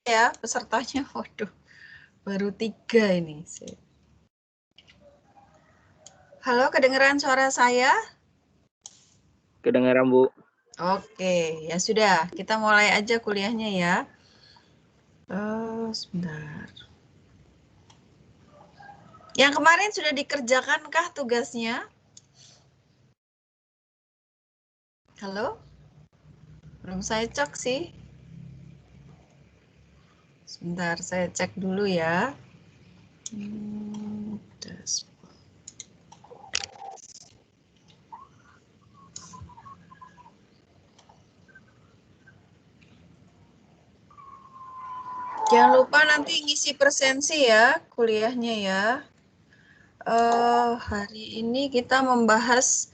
ya pesertanya. Waduh, baru 3 ini. Halo, kedengeran suara saya? Kedengaran, Bu. Oke, ya sudah. Kita mulai aja kuliahnya ya. Sebentar. Yang kemarin sudah dikerjakankah tugasnya? Halo? Belum saya cek sih. Sebentar, saya cek dulu ya. Jangan lupa nanti ngisi presensi ya, kuliahnya ya. Hari ini kita membahas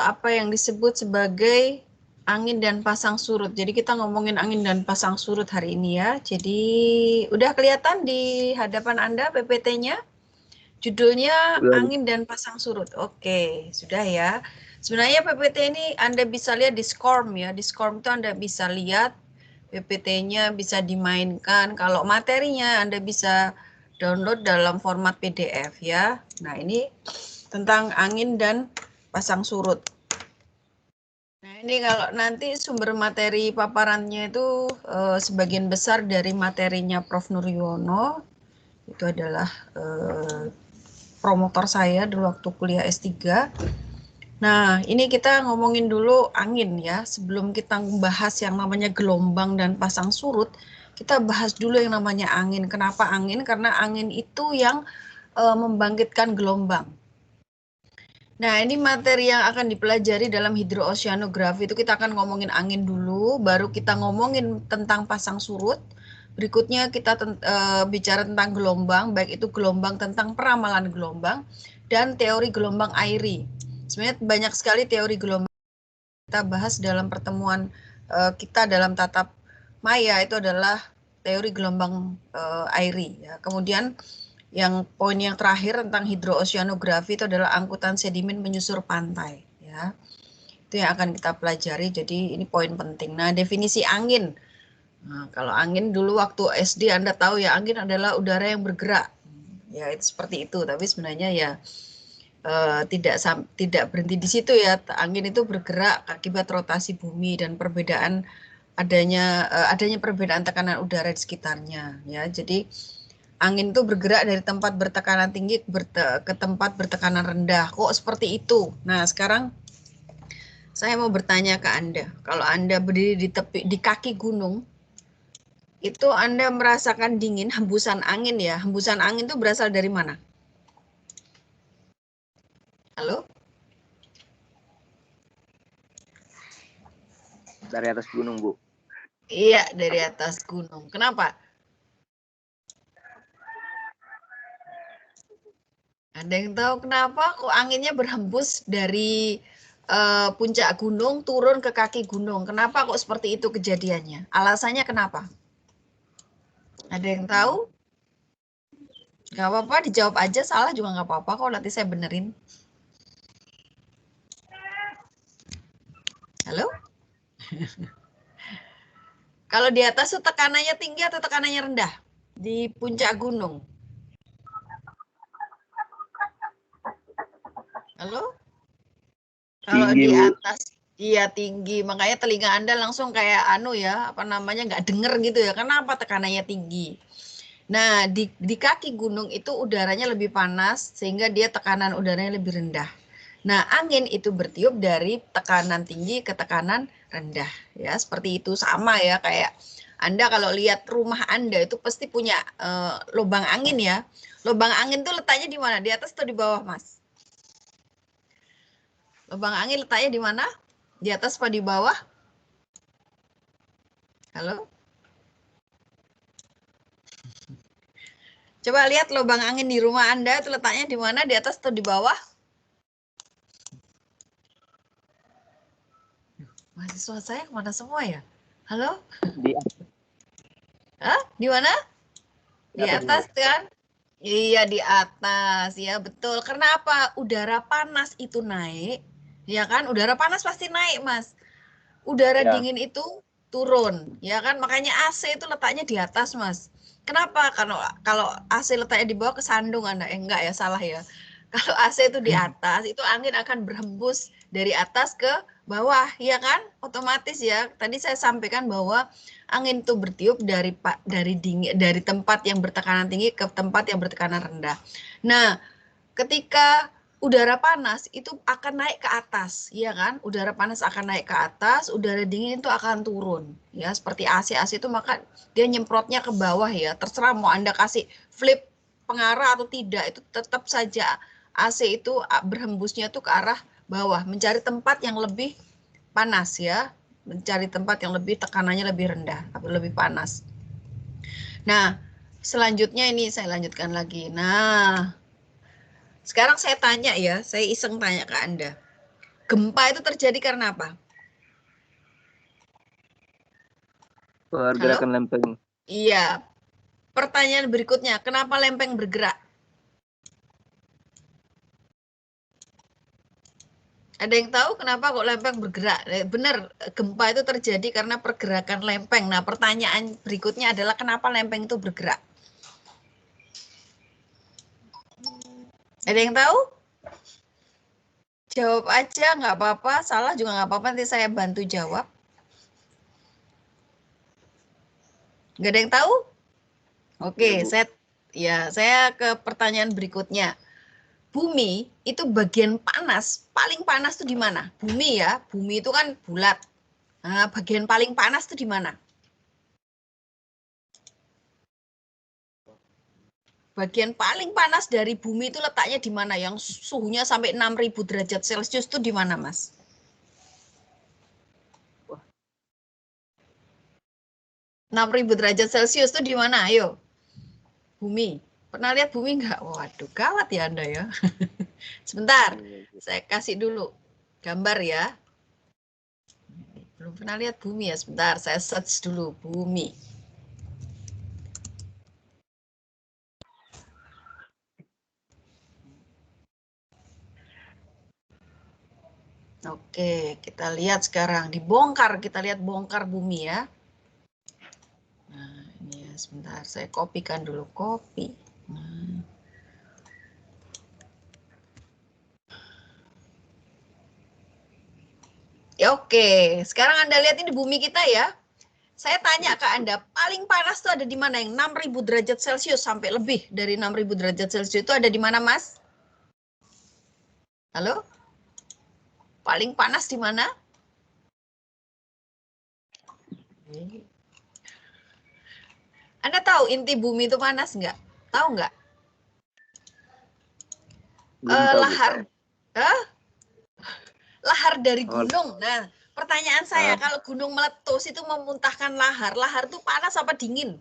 apa yang disebut sebagai angin dan pasang surut. Jadi kita ngomongin angin dan pasang surut hari ini ya. Jadi udah kelihatan di hadapan Anda PPT-nya? Judulnya Udah, Bu. angin dan pasang surut. Oke, sudah ya. Sebenarnya PPT ini Anda bisa lihat di Scorm ya. Di Scorm itu Anda bisa lihat PPT-nya, bisa dimainkan. Kalau materinya Anda bisa download dalam format PDF ya. Nah, ini tentang angin dan pasang surut. Nah, ini kalau nanti sumber materi paparannya itu sebagian besar dari materinya Prof. Nuryono. Itu adalah promotor saya dulu waktu kuliah S3. Nah, ini kita ngomongin dulu angin ya. Sebelum kita membahas yang namanya gelombang dan pasang surut, kita bahas dulu yang namanya angin. Kenapa angin? Karena angin itu yang membangkitkan gelombang. Nah, ini materi yang akan dipelajari dalam hidrooceanografi itu kita akan ngomongin angin dulu, baru kita ngomongin tentang pasang surut. Berikutnya kita bicara tentang gelombang, baik itu gelombang tentang peramalan gelombang dan teori gelombang airi. Sebenarnya banyak sekali teori gelombang kita bahas dalam pertemuan kita dalam tatap maya itu adalah teori gelombang airi. Ya. Kemudian yang poin yang terakhir tentang hidrooceanografi itu adalah angkutan sedimen menyusur pantai. Ya. Itu yang akan kita pelajari, jadi ini poin penting. Nah, definisi angin. Nah, kalau angin dulu waktu SD Anda tahu ya, angin adalah udara yang bergerak. Ya, itu seperti itu, tapi sebenarnya ya tidak berhenti di situ ya. Angin itu bergerak akibat rotasi bumi dan perbedaan adanya perbedaan tekanan udara di sekitarnya ya. Jadi angin itu bergerak dari tempat bertekanan tinggi ke tempat bertekanan rendah. Kok seperti itu? Nah, sekarang saya mau bertanya ke Anda. Kalau Anda berdiri di kaki gunung, itu Anda merasakan dingin, hembusan angin ya. Hembusan angin itu berasal dari mana? Halo? Dari atas gunung, Bu. Iya, dari atas gunung. Kenapa? Ada yang tahu kenapa kok anginnya berhembus dari puncak gunung turun ke kaki gunung? Kenapa kok seperti itu kejadiannya? Alasannya kenapa? Ada yang tahu? Gak apa-apa, dijawab aja. Salah juga gak apa-apa kok, nanti saya benerin. Halo? Kalau di atas tuh tekanannya tinggi atau tekanannya rendah? Di puncak gunung. Halo? Kalau Tinggi, di Bu. atas, iya tinggi. Makanya telinga Anda langsung kayak anu ya, apa namanya, nggak denger gitu ya. Kenapa tekanannya tinggi? Nah, di kaki gunung itu udaranya lebih panas sehingga dia tekanan udaranya lebih rendah. Nah, angin itu bertiup dari tekanan tinggi ke tekanan rendah. Ya, seperti itu sama ya kayak Anda kalau lihat rumah Anda itu pasti punya lubang angin ya. Lubang angin itu letaknya di mana? Di atas atau di bawah, Mas? Lubang angin letaknya di mana? Di atas apa di bawah? Halo? Coba lihat lubang angin di rumah Anda itu letaknya di mana? Di atas atau di bawah? Mahasiswa saya kemana semua ya? Halo? Di Hah? Di mana? Di atas, Bu. atas kan? Iya di atas, ya betul. Karena apa? Udara panas itu naik, ya kan? Udara panas pasti naik, Mas. Udara Ya. dingin itu turun, ya kan? Makanya AC itu letaknya di atas, Mas. Kenapa? Kalau AC letaknya di bawah kesandung Anda. Enggak ya, salah ya. Kalau AC itu di atas, itu angin akan berhembus dari atas ke bawah, ya kan? Otomatis ya. Tadi saya sampaikan bahwa angin itu bertiup dari tempat yang bertekanan tinggi ke tempat yang bertekanan rendah. Nah, ketika udara panas itu akan naik ke atas, ya kan? Udara panas akan naik ke atas, udara dingin itu akan turun, ya. Seperti AC itu maka dia nyemprotnya ke bawah ya. Terserah mau Anda kasih flip pengarah atau tidak, itu tetap saja AC itu berhembusnya tuh ke arah bawah, mencari tempat yang lebih panas ya, mencari tempat yang lebih tekanannya lebih rendah, lebih panas. Nah, selanjutnya ini saya lanjutkan lagi. Nah, sekarang saya tanya ya, saya iseng tanya ke Anda. Gempa itu terjadi karena apa? Pergerakan lempeng. Iya. Pertanyaan berikutnya, kenapa lempeng bergerak? Ada yang tahu kenapa kok lempeng bergerak? Benar, gempa itu terjadi karena pergerakan lempeng. Nah, pertanyaan berikutnya adalah kenapa lempeng itu bergerak? Ada yang tahu? Jawab aja, nggak apa-apa. Salah juga nggak apa-apa, nanti saya bantu jawab. Nggak ada yang tahu? Oke, saya ke pertanyaan berikutnya. Bumi itu bagian panas, paling panas tuh di mana? Bumi ya, bumi itu kan bulat. Nah, bagian paling panas tuh di mana? Bagian paling panas dari bumi itu letaknya di mana? Yang suhunya sampai 6.000 derajat Celcius tuh di mana, Mas? 6.000 derajat Celcius tuh di mana? Ayo. Bumi. Pernah lihat bumi nggak? Waduh, gawat ya Anda ya. Sebentar, saya kasih dulu gambar ya. Belum pernah lihat bumi ya, sebentar. Saya search dulu bumi. Oke, kita lihat sekarang. Dibongkar, kita lihat bongkar bumi ya. Nah, ini ya, sebentar. Saya kopikan dulu. Copy. Nah. Ya, oke, sekarang Anda lihat ini bumi kita ya. Saya tanya ke Anda, paling panas tuh ada di mana? Yang 6.000 derajat Celcius sampai lebih dari 6.000 derajat Celcius itu ada di mana, Mas? Halo? Paling panas di mana? Anda tahu inti bumi itu panas nggak? Tahu nggak? Lahar, lahar dari gunung. Nah, pertanyaan saya, kalau gunung meletus itu memuntahkan lahar, lahar itu panas apa dingin?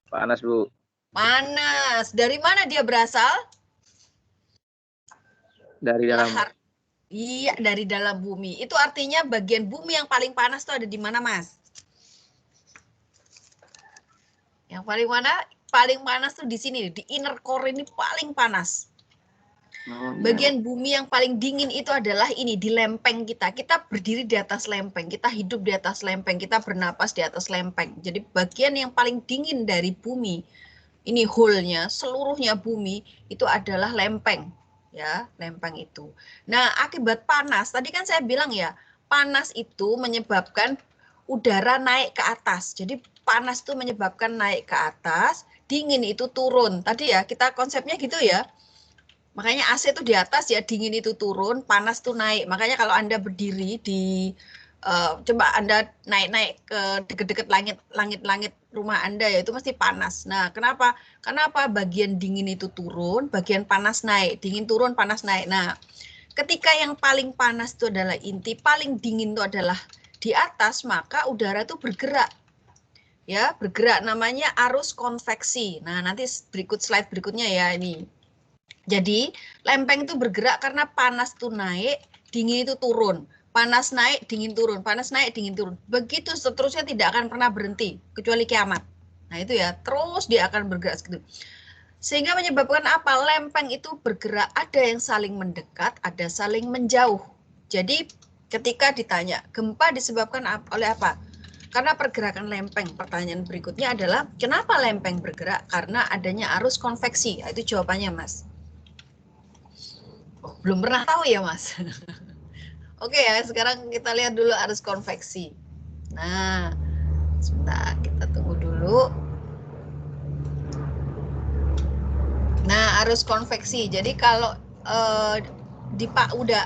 Panas, Bu. Panas. Dari mana dia berasal? Dari dalam. Lahar. Iya, dari dalam bumi. Itu artinya bagian bumi yang paling panas itu ada di mana, Mas? Yang paling mana? Paling panas tuh di sini, di inner core ini paling panas. Bagian bumi yang paling dingin itu adalah ini, di lempeng kita. Kita berdiri di atas lempeng, kita hidup di atas lempeng, kita bernapas di atas lempeng. Jadi bagian yang paling dingin dari bumi, ini hole-nya, seluruhnya bumi, itu adalah lempeng. Ya, lempeng itu. Nah, akibat panas, tadi kan saya bilang ya, panas itu menyebabkan udara naik ke atas. Jadi panas itu menyebabkan naik ke atas, dingin itu turun. Tadi ya, kita konsepnya gitu ya. Makanya AC itu di atas ya, dingin itu turun, panas tuh naik. Makanya kalau Anda berdiri di coba Anda naik-naik ke deket-deket langit rumah Anda ya, itu mesti panas. Nah, kenapa? Kenapa bagian dingin itu turun, bagian panas naik, dingin turun, panas naik. Nah, ketika yang paling panas itu adalah inti, paling dingin itu adalah di atas, maka udara itu bergerak. Ya, bergerak, namanya arus konveksi. Nah, nanti slide berikutnya ya ini. Jadi lempeng itu bergerak karena panas itu naik, dingin itu turun. Panas naik, dingin turun. Panas naik, dingin turun. Begitu seterusnya, tidak akan pernah berhenti, kecuali kiamat. Nah itu ya, terus dia akan bergerak segitu. Sehingga menyebabkan apa? Lempeng itu bergerak, ada yang saling mendekat, ada saling menjauh. Jadi ketika ditanya, gempa disebabkan oleh apa? Karena pergerakan lempeng. Pertanyaan berikutnya adalah kenapa lempeng bergerak? Karena adanya arus konveksi. Itu jawabannya, Mas. Oh, belum pernah tahu ya, Mas. Oke ya, sekarang kita lihat dulu arus konveksi. Nah, sebentar, kita tunggu dulu. Nah, arus konveksi. Jadi kalau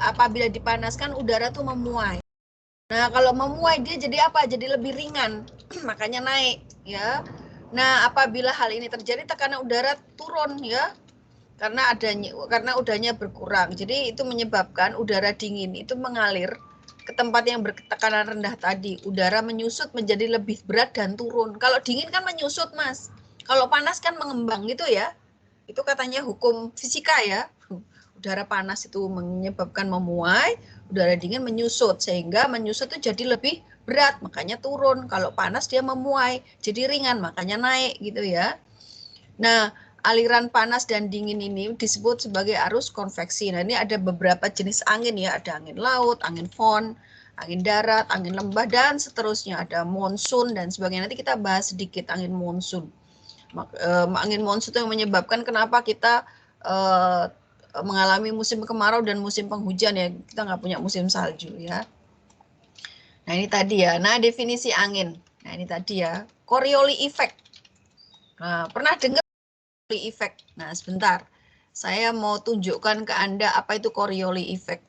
apabila dipanaskan udara tuh memuai. Nah, kalau memuai dia jadi apa? Jadi lebih ringan, makanya naik, ya. Nah, apabila hal ini terjadi, tekanan udara turun, ya, karena udaranya berkurang. Jadi itu menyebabkan udara dingin itu mengalir ke tempat yang bertekanan rendah tadi. Udara menyusut menjadi lebih berat dan turun. Kalau dingin kan menyusut, Mas. Kalau panas kan mengembang gitu ya. Itu katanya hukum fisika ya. Udara panas itu menyebabkan memuai, udara dingin menyusut, sehingga menyusut itu jadi lebih berat, makanya turun. Kalau panas dia memuai, jadi ringan, makanya naik gitu ya. Nah, aliran panas dan dingin ini disebut sebagai arus konveksi. Nah, ini ada beberapa jenis angin ya, ada angin laut, angin fon, angin darat, angin lembah, dan seterusnya. Ada monsun dan sebagainya. Nanti kita bahas sedikit angin monsun. Angin monsun itu yang menyebabkan kenapa kita mengalami musim kemarau dan musim penghujan ya, kita nggak punya musim salju ya. Nah ini tadi ya, nah definisi angin. Nah ini tadi ya, Coriolis effect. Nah, pernah dengar Coriolis effect? Nah sebentar, saya mau tunjukkan ke Anda apa itu Coriolis effect.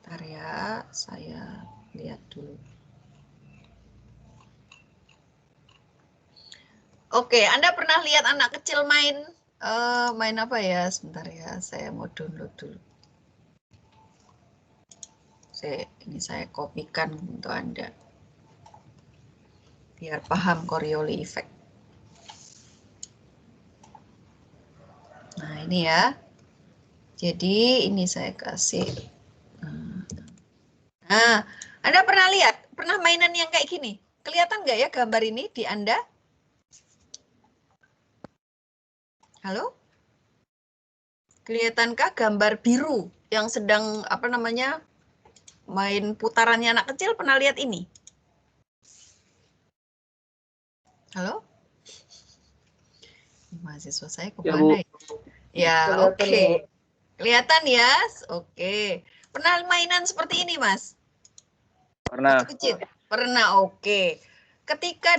Bentar ya, saya lihat dulu. Oke, Anda pernah lihat anak kecil main main apa ya? Sebentar ya, saya mau download dulu. Ini saya kopikan untuk Anda. Biar paham Coriolis effect. Nah, ini ya. Jadi, ini saya kasih. Nah, Anda pernah lihat? Pernah mainan yang kayak gini? Kelihatan nggak ya gambar ini di Anda? Halo? Kelihatankah gambar biru yang sedang apa namanya main putarannya anak kecil? Pernah lihat ini? Halo? Mahasiswa saya kemana ya? Ya, oke. Kelihatan ya? Oke. Pernah mainan seperti ini, Mas? Pernah. Waktu kecil? Pernah, oke. Ketika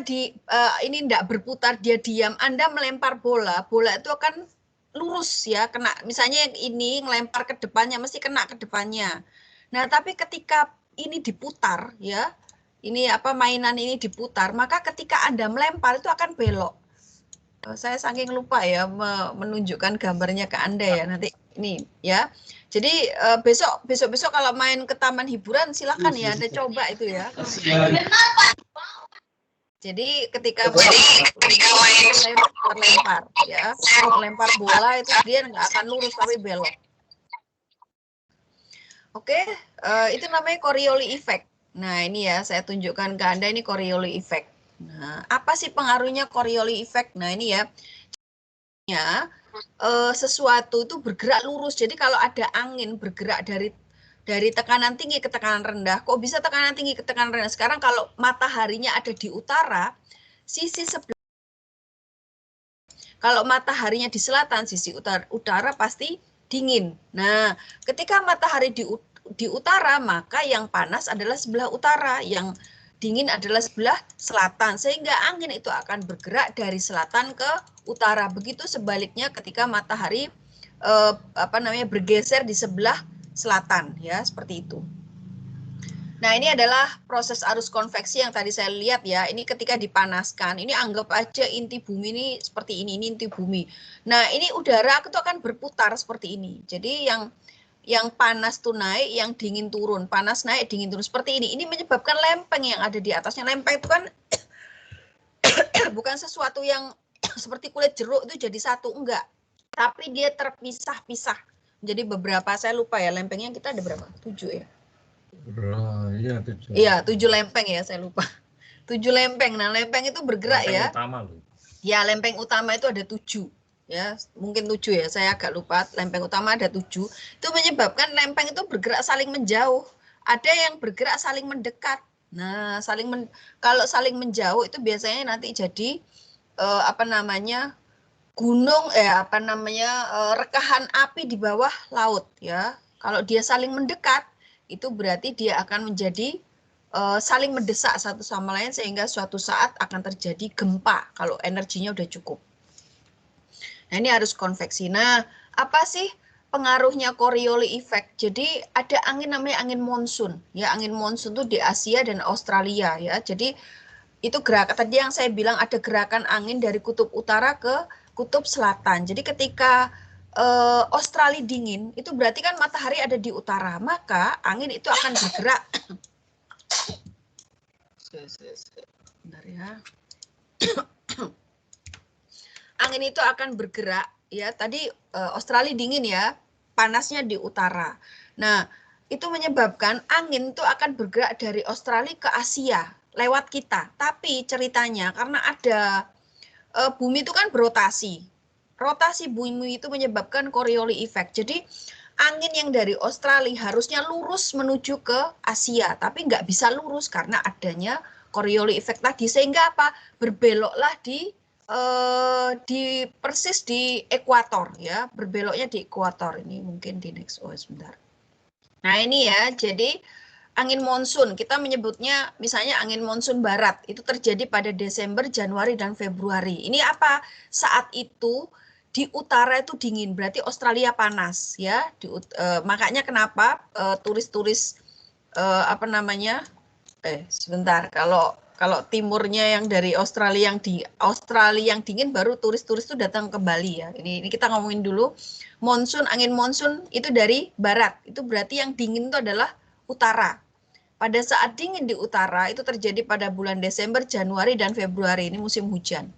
ini tidak berputar, dia diam, Anda melempar bola, bola itu akan lurus ya, kena. Misalnya yang ini ngelempar ke depannya, mesti kena ke depannya. Nah, tapi ketika ini diputar ya, ini apa mainan ini diputar, maka ketika Anda melempar itu akan belok. Saya saking lupa ya menunjukkan gambarnya ke Anda ya nanti ini ya. Jadi besok kalau main ke taman hiburan silakan ya Anda coba itu ya. Jadi ketika main terlempar ya, melempar bola itu dia nggak akan lurus tapi belok. Oke, itu namanya Coriolis effect. Nah ini ya saya tunjukkan ke Anda ini Coriolis effect. Nah apa sih pengaruhnya Coriolis effect? Nah ini ya. Sesuatu itu bergerak lurus. Jadi kalau ada angin bergerak dari tekanan tinggi ke tekanan rendah, kok bisa tekanan tinggi ke tekanan rendah? Sekarang kalau mataharinya ada di utara, sisi sebelah. Kalau mataharinya di selatan, sisi utara pasti dingin. Nah, ketika matahari di utara, maka yang panas adalah sebelah utara, yang dingin adalah sebelah selatan, sehingga angin itu akan bergerak dari selatan ke utara. Begitu sebaliknya ketika matahari bergeser di sebelah selatan, ya seperti itu. Nah, ini adalah proses arus konveksi yang tadi saya lihat ya. Ini ketika dipanaskan, ini anggap aja inti bumi ini seperti ini inti bumi. Nah, ini udara itu akan berputar seperti ini. Jadi yang panas tuh naik, yang dingin turun. Panas naik, dingin turun seperti ini. Ini menyebabkan lempeng yang ada di atasnya. Lempeng itu kan bukan sesuatu yang seperti kulit jeruk itu jadi satu, enggak. Tapi dia terpisah-pisah. Jadi beberapa, saya lupa ya, lempengnya kita ada berapa? 7 ya? Iya, 7. Iya, 7 lempeng ya, saya lupa. 7 lempeng. Nah, lempeng itu bergerak lempeng ya. Utama loh. Ya, lempeng utama itu ada 7. ya, mungkin 7 ya, saya agak lupa, lempeng utama ada 7, itu menyebabkan lempeng itu bergerak saling menjauh, ada yang bergerak saling mendekat. Nah, kalau saling menjauh itu biasanya nanti jadi gunung rekahan api di bawah laut ya. Kalau dia saling mendekat itu berarti dia akan menjadi saling mendesak satu sama lain sehingga suatu saat akan terjadi gempa kalau energinya udah cukup. Nah, ini harus konveksi. Nah, apa sih pengaruhnya Coriolis effect? Jadi ada angin namanya angin monsun. Ya, angin monsun itu di Asia dan Australia ya. Jadi itu gerakan tadi yang saya bilang ada gerakan angin dari kutub utara ke kutub selatan. Jadi ketika Australia dingin, itu berarti kan matahari ada di utara, maka angin itu akan bergerak. Bentar ya. Angin itu akan bergerak ya. Tadi Australia dingin ya, panasnya di utara. Nah, itu menyebabkan angin itu akan bergerak dari Australia ke Asia lewat kita. Tapi ceritanya karena ada bumi itu kan berotasi. Rotasi bumi itu menyebabkan Coriolis effect. Jadi angin yang dari Australia harusnya lurus menuju ke Asia, tapi nggak bisa lurus karena adanya Coriolis effect tadi. Sehingga apa? Berbeloklah persis di ekuator ya, berbeloknya di ekuator. Ini mungkin di next sebentar. Nah, ini ya, jadi angin monsun, kita menyebutnya misalnya angin monsun barat, itu terjadi pada Desember, Januari, dan Februari. Ini apa? Saat itu di utara itu dingin, berarti Australia panas ya. Makanya kenapa turis-turis sebentar, kalau timurnya yang dari Australia yang dingin baru turis-turis itu datang ke Bali ya. Ini kita ngomongin dulu angin monsun itu dari barat. Itu berarti yang dingin itu adalah utara. Pada saat dingin di utara itu terjadi pada bulan Desember, Januari, dan Februari. Ini musim hujan.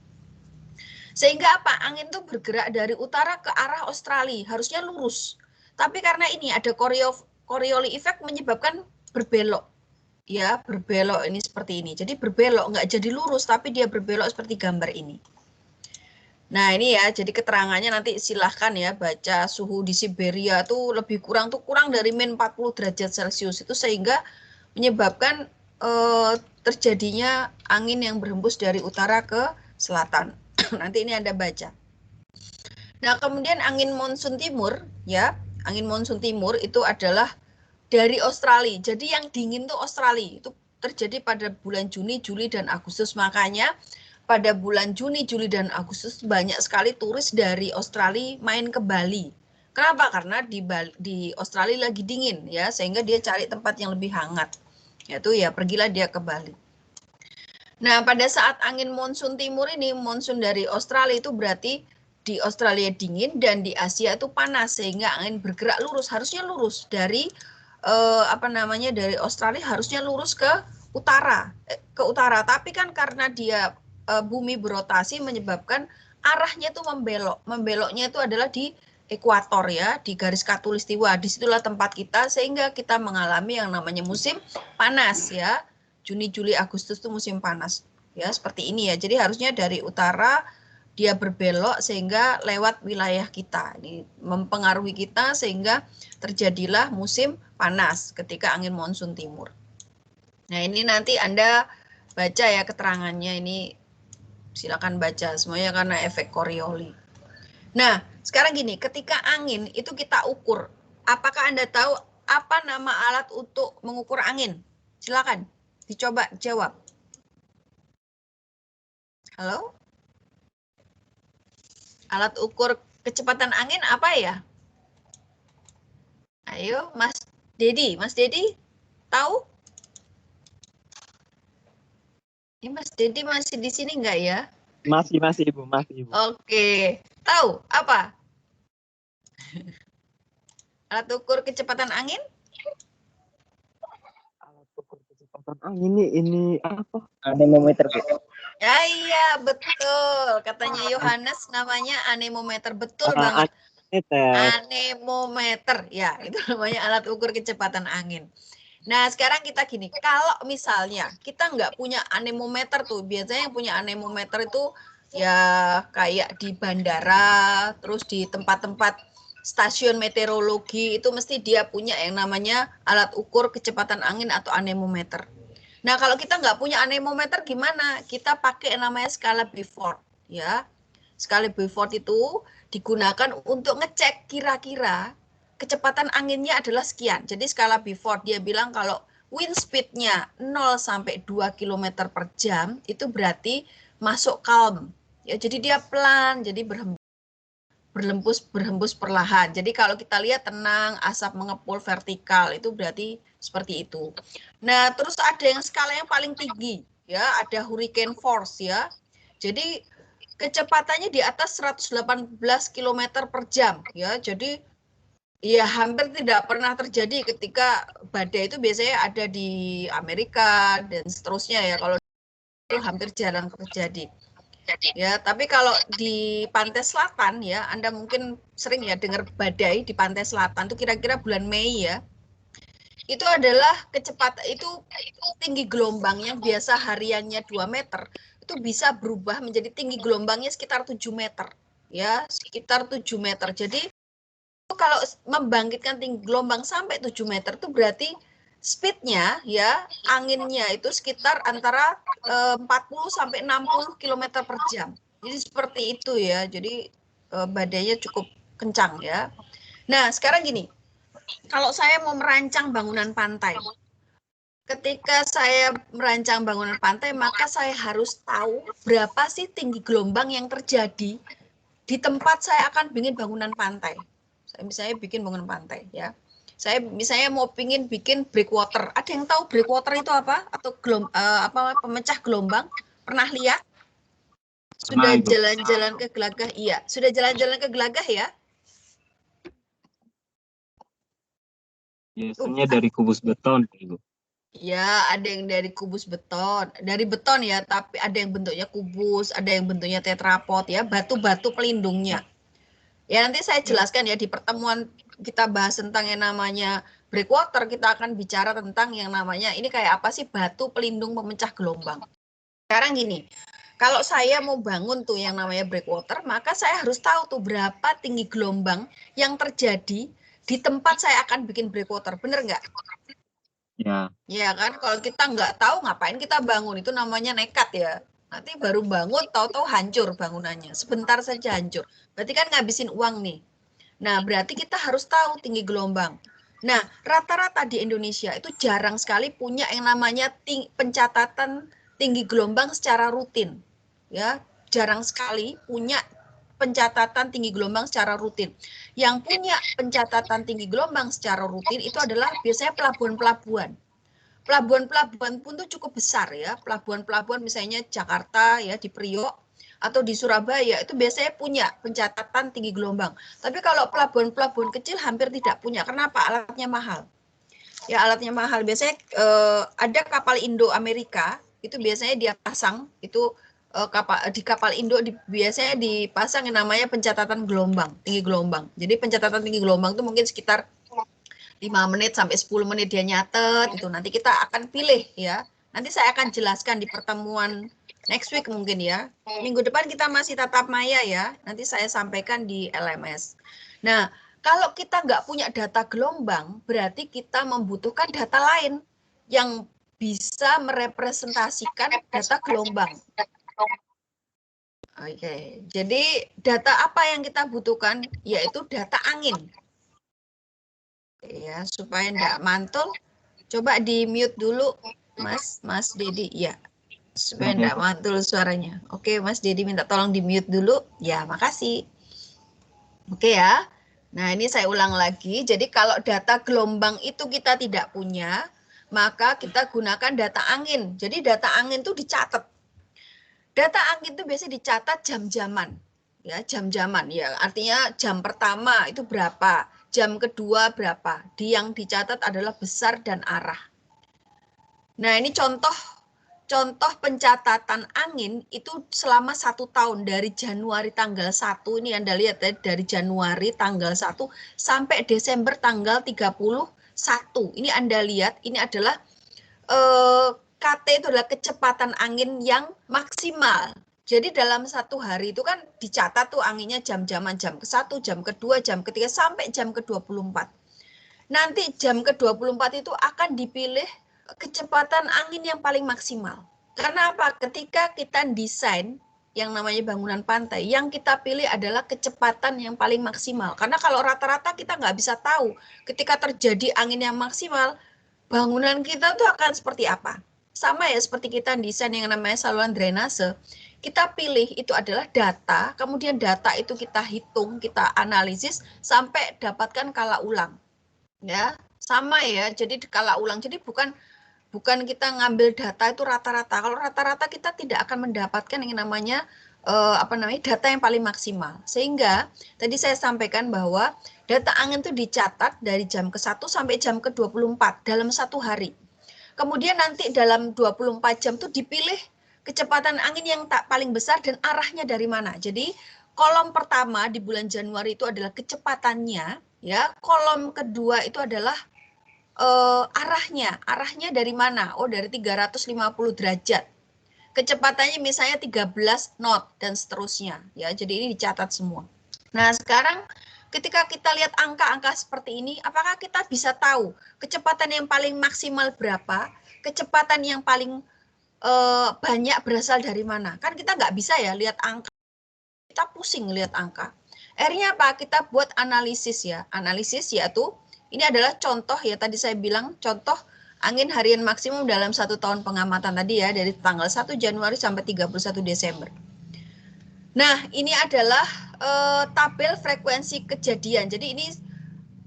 Sehingga apa? Angin itu bergerak dari utara ke arah Australia. Harusnya lurus. Tapi karena ini ada Coriolis effect menyebabkan berbelok. Ya, berbelok ini seperti ini. Jadi berbelok, nggak jadi lurus, tapi dia berbelok seperti gambar ini. Nah, ini ya, jadi keterangannya nanti silahkan ya baca suhu di Siberia tuh lebih kurang dari min 40 derajat Celcius itu sehingga menyebabkan terjadinya angin yang berhembus dari utara ke selatan. Nanti ini Anda baca. Nah, kemudian angin monsun timur ya, angin monsun timur itu adalah dari Australia. Jadi yang dingin tuh Australia. Itu terjadi pada bulan Juni, Juli, dan Agustus. Makanya pada bulan Juni, Juli, dan Agustus banyak sekali turis dari Australia main ke Bali. Kenapa? Karena di Australia lagi dingin ya, sehingga dia cari tempat yang lebih hangat. Yaitu ya pergilah dia ke Bali. Nah, pada saat angin monsun timur ini, monsun dari Australia itu berarti di Australia dingin dan di Asia itu panas sehingga angin bergerak lurus, harusnya lurus dari dari Australia harusnya lurus ke utara, tapi kan karena dia bumi berotasi menyebabkan arahnya itu membeloknya itu adalah di ekuator ya, di garis khatulistiwa. Disitulah tempat kita sehingga kita mengalami yang namanya musim panas ya. Juni, Juli, Agustus itu musim panas ya, seperti ini ya. Jadi harusnya dari utara dia berbelok sehingga lewat wilayah kita. Ini mempengaruhi kita sehingga terjadilah musim panas ketika angin monsun timur. Nah, ini nanti Anda baca ya keterangannya, ini silakan baca semuanya karena efek Coriolis. Nah, sekarang gini, ketika angin itu kita ukur. Apakah Anda tahu apa nama alat untuk mengukur angin? Silakan dicoba jawab. Halo? Alat ukur kecepatan angin apa ya? Ayo, Mas Dedi tahu? Ini Mas Dedi masih di sini enggak ya? Masih Ibu. Oke, tahu apa? Alat ukur kecepatan angin? Alat ukur kecepatan angin ini apa? Anemometer. Ya, iya, betul. Katanya Yohanes namanya anemometer. Betul banget. Anemometer. Ya, itu namanya alat ukur kecepatan angin. Nah, sekarang kita gini. Kalau misalnya kita nggak punya anemometer tuh, biasanya yang punya anemometer itu ya kayak di bandara, terus di tempat-tempat stasiun meteorologi itu mesti dia punya yang namanya alat ukur kecepatan angin atau anemometer. Nah, kalau kita nggak punya anemometer gimana? Kita pakai yang namanya skala Beaufort, ya. Skala Beaufort itu digunakan untuk ngecek kira-kira kecepatan anginnya adalah sekian. Jadi skala Beaufort dia bilang kalau wind speed-nya 0 sampai 2 km per jam itu berarti masuk calm. Ya, jadi dia pelan, jadi berhembus perlahan. Jadi kalau kita lihat tenang, asap mengepul vertikal itu berarti seperti itu. Nah, terus ada yang skala yang paling tinggi, ya, ada hurricane force ya. Jadi kecepatannya di atas 118 km per jam ya. Jadi ya hampir tidak pernah terjadi ketika badai itu biasanya ada di Amerika dan seterusnya ya. Kalau itu hampir jarang terjadi. Ya, tapi kalau di pantai selatan ya, Anda mungkin sering ya dengar badai di pantai selatan itu kira-kira bulan Mei ya. Itu adalah kecepatan itu tinggi gelombang yang biasa hariannya 2 meter itu bisa berubah menjadi tinggi gelombangnya sekitar 7 meter. Ya, sekitar 7 meter. Jadi kalau membangkitkan tinggi gelombang sampai 7 meter itu berarti speednya ya anginnya itu sekitar antara 40 sampai 60 km per jam. Jadi seperti itu ya. Jadi badainya cukup kencang ya. Nah, sekarang gini. Kalau saya mau merancang bangunan pantai. Ketika saya merancang bangunan pantai, maka saya harus tahu berapa sih tinggi gelombang yang terjadi di tempat saya akan bikin bangunan pantai. Saya misalnya bikin bangunan pantai ya. Saya misalnya mau bikin breakwater. Ada yang tahu breakwater itu apa? Atau pemecah gelombang? Pernah lihat? Sudah jalan-jalan ke Gelagah? Iya, sudah jalan-jalan ke Gelagah ya? Biasanya dari kubus beton, Ibu. Ya, ada yang dari kubus beton, dari beton ya, tapi ada yang bentuknya kubus, ada yang bentuknya tetrapod ya, batu-batu pelindungnya. Ya, nanti saya jelaskan ya di pertemuan kita bahas tentang yang namanya breakwater, kita akan bicara tentang yang namanya ini kayak apa sih batu pelindung pemecah gelombang. Sekarang gini, kalau saya mau bangun tuh yang namanya breakwater, maka saya harus tahu tuh berapa tinggi gelombang yang terjadi di tempat saya akan bikin breakwater, bener nggak? Ya. Ya kan, kalau kita nggak tahu ngapain kita bangun, itu namanya nekat ya. Nanti baru bangun, tahu-tahu hancur bangunannya. Sebentar saja hancur. Berarti kan ngabisin uang nih. Nah, berarti kita harus tahu tinggi gelombang. Nah, rata-rata di Indonesia itu jarang sekali punya yang namanya pencatatan tinggi gelombang secara rutin. Ya, jarang sekali punya pencatatan tinggi gelombang secara rutin. Yang punya pencatatan tinggi gelombang secara rutin itu adalah biasanya pelabuhan-pelabuhan. Pelabuhan-pelabuhan pun tuh cukup besar ya. Pelabuhan-pelabuhan misalnya Jakarta ya di Priok atau di Surabaya itu biasanya punya pencatatan tinggi gelombang. Tapi kalau pelabuhan-pelabuhan kecil hampir tidak punya. Kenapa? Alatnya mahal. Ya alatnya mahal. Biasanya ada kapal Indo Amerika itu biasanya dia pasang itu di kapal Indo biasanya dipasang yang namanya pencatatan gelombang, tinggi gelombang. Jadi pencatatan tinggi gelombang itu mungkin sekitar 5 menit sampai 10 menit dia nyatet itu nanti kita akan pilih ya. Nanti saya akan jelaskan di pertemuan next week mungkin ya. Minggu depan kita masih tatap maya ya. Nanti saya sampaikan di LMS. Nah, kalau kita nggak punya data gelombang, berarti kita membutuhkan data lain yang bisa merepresentasikan data gelombang. Oke, jadi data apa yang kita butuhkan? Yaitu data angin. Ya, supaya enggak mantul, coba di mute dulu, Mas Dedi, ya, supaya enggak mantul suaranya. Oke, Mas Dedi minta tolong di mute dulu, ya, makasih. Oke ya, nah ini saya ulang lagi, jadi kalau data gelombang itu kita tidak punya, maka kita gunakan data angin. Jadi data angin itu dicatat. Data angin itu biasanya dicatat jam-jaman. Ya, jam-jaman ya. Artinya jam pertama itu berapa, jam kedua berapa. Yang dicatat adalah besar dan arah. Nah, ini contoh pencatatan angin itu selama 1 tahun dari Januari tanggal 1, ini Anda lihat ya, dari Januari tanggal 1 sampai Desember tanggal 31. Ini Anda lihat, ini adalah KT itu adalah kecepatan angin yang maksimal. Jadi dalam satu hari itu kan dicatat tuh anginnya jam-jaman, jam ke-1, jam ke-2, jam ke-3, sampai jam ke-24. Nanti jam ke-24 itu akan dipilih kecepatan angin yang paling maksimal. Karena apa? Ketika kita desain yang namanya bangunan pantai, yang kita pilih adalah kecepatan yang paling maksimal. Karena kalau rata-rata kita nggak bisa tahu ketika terjadi angin yang maksimal, bangunan kita tuh akan seperti apa. Sama ya seperti kita desain yang namanya saluran drainase, kita pilih itu adalah data, kemudian data itu kita hitung, kita analisis sampai dapatkan kala ulang. Ya, sama ya. Jadi kala ulang. Jadi bukan kita ngambil data itu rata-rata. Kalau rata-rata kita tidak akan mendapatkan yang namanya data yang paling maksimal. Sehingga tadi saya sampaikan bahwa data angin itu dicatat dari jam ke-1 sampai jam ke-24 dalam satu hari. Kemudian nanti dalam 24 jam itu dipilih kecepatan angin yang paling besar dan arahnya dari mana. Jadi kolom pertama di bulan Januari itu adalah kecepatannya, ya. Kolom kedua itu adalah arahnya dari mana? Oh, dari 350 derajat. Kecepatannya misalnya 13 knot dan seterusnya, ya. Jadi ini dicatat semua. Nah, sekarang ketika kita lihat angka-angka seperti ini, apakah kita bisa tahu kecepatan yang paling maksimal berapa, kecepatan yang paling banyak berasal dari mana? Kan kita nggak bisa ya lihat angka, kita pusing lihat angka. Akhirnya apa? Kita buat analisis ya. Analisis yaitu ini adalah contoh ya, tadi saya bilang contoh angin harian maksimum dalam 1 tahun pengamatan tadi ya, dari tanggal 1 Januari sampai 31 Desember. Nah, ini adalah tabel frekuensi kejadian. Jadi ini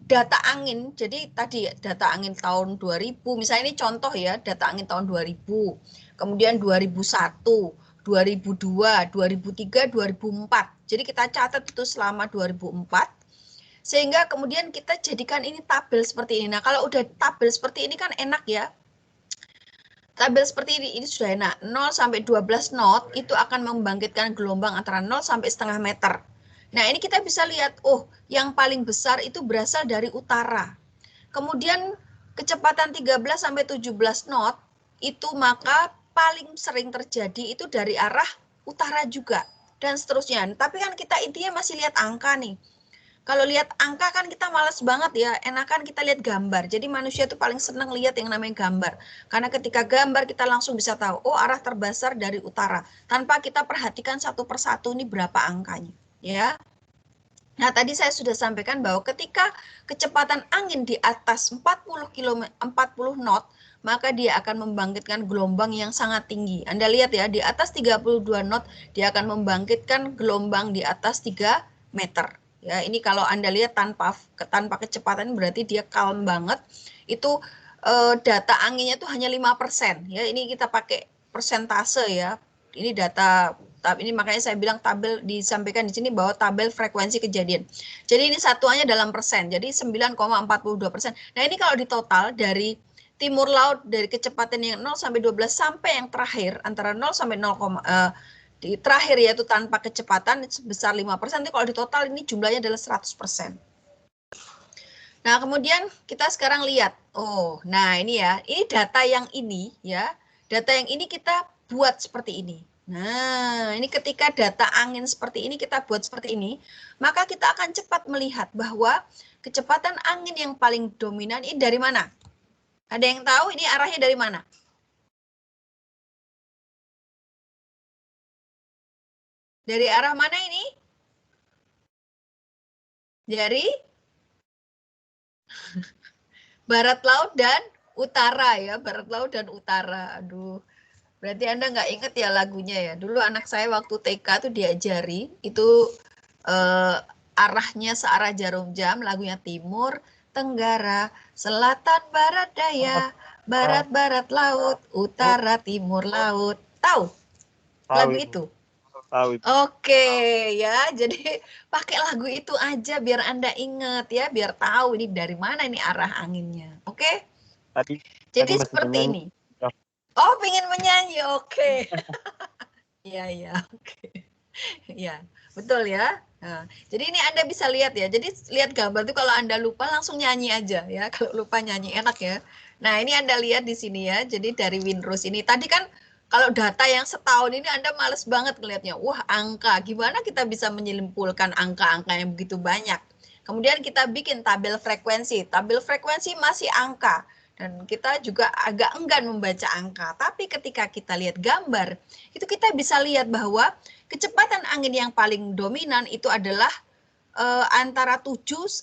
data angin. Jadi tadi data angin tahun 2000, misalnya ini contoh ya, data angin tahun 2000, kemudian 2001, 2002, 2003, 2004. Jadi kita catat itu selama 2004. Sehingga kemudian kita jadikan ini tabel seperti ini. Nah, kalau udah tabel seperti ini kan enak ya. Tabel seperti ini sudah enak. 0 sampai 12 knot itu akan membangkitkan gelombang antara 0 sampai setengah meter. Nah, ini kita bisa lihat, oh, yang paling besar itu berasal dari utara. Kemudian kecepatan 13 sampai 17 knot itu maka paling sering terjadi itu dari arah utara juga dan seterusnya. Tapi kan kita intinya masih lihat angka nih. Kalau lihat angka kan kita malas banget ya, enakan kita lihat gambar. Jadi manusia itu paling senang lihat yang namanya gambar. Karena ketika gambar kita langsung bisa tahu, oh arah terbesar dari utara. Tanpa kita perhatikan satu persatu ini berapa angkanya. Ya. Nah tadi saya sudah sampaikan bahwa ketika kecepatan angin di atas 40 knot, maka dia akan membangkitkan gelombang yang sangat tinggi. Anda lihat ya, di atas 32 knot dia akan membangkitkan gelombang di atas 3 meter. Ya, ini kalau Anda lihat tanpa kecepatan berarti dia calm banget. Itu data anginnya itu hanya 5%. Ya, ini kita pakai persentase ya. Ini data, ini makanya saya bilang tabel disampaikan di sini bahwa tabel frekuensi kejadian. Jadi ini satuannya dalam persen. Jadi 9,42%. Nah, ini kalau di total dari timur laut dari kecepatan yang 0 sampai 12 sampai yang terakhir antara 0 sampai 0, di terakhir yaitu tanpa kecepatan sebesar 5%, nanti kalau di total ini jumlahnya adalah 100%. Nah, kemudian kita sekarang lihat, oh, nah ini ya, ini data yang ini ya, data yang ini kita buat seperti ini. Nah, ini ketika data angin seperti ini kita buat seperti ini, maka kita akan cepat melihat bahwa kecepatan angin yang paling dominan ini dari mana? Ada yang tahu ini arahnya dari mana? Dari arah mana ini? Dari barat laut dan utara ya, barat laut dan utara. Aduh, berarti Anda nggak inget ya lagunya ya. Dulu anak saya waktu TK tuh diajari, itu arahnya searah jarum jam, lagunya timur, tenggara, selatan, barat, daya, barat, barat laut, utara, timur laut. Tahu lagu itu? Oke ya, jadi pakai lagu itu aja biar Anda ingat ya, biar tahu ini dari mana ini arah anginnya. Oke? Jadi seperti ini. Oh, pengen menyanyi, oke. Iya, oke. Ya, betul ya. Nah, jadi ini Anda bisa lihat ya. Jadi lihat gambar itu kalau Anda lupa langsung nyanyi aja ya. Kalau lupa nyanyi enak ya. Nah, ini Anda lihat di sini ya. Jadi dari Windrose ini tadi kan Kalau data yang setahun ini Anda males banget ngelihatnya. Wah, angka. Gimana kita bisa menyimpulkan angka-angka yang begitu banyak? Kemudian kita bikin tabel frekuensi. Tabel frekuensi masih angka. Dan kita juga agak enggan membaca angka. Tapi ketika kita lihat gambar, itu kita bisa lihat bahwa kecepatan angin yang paling dominan itu adalah antara 11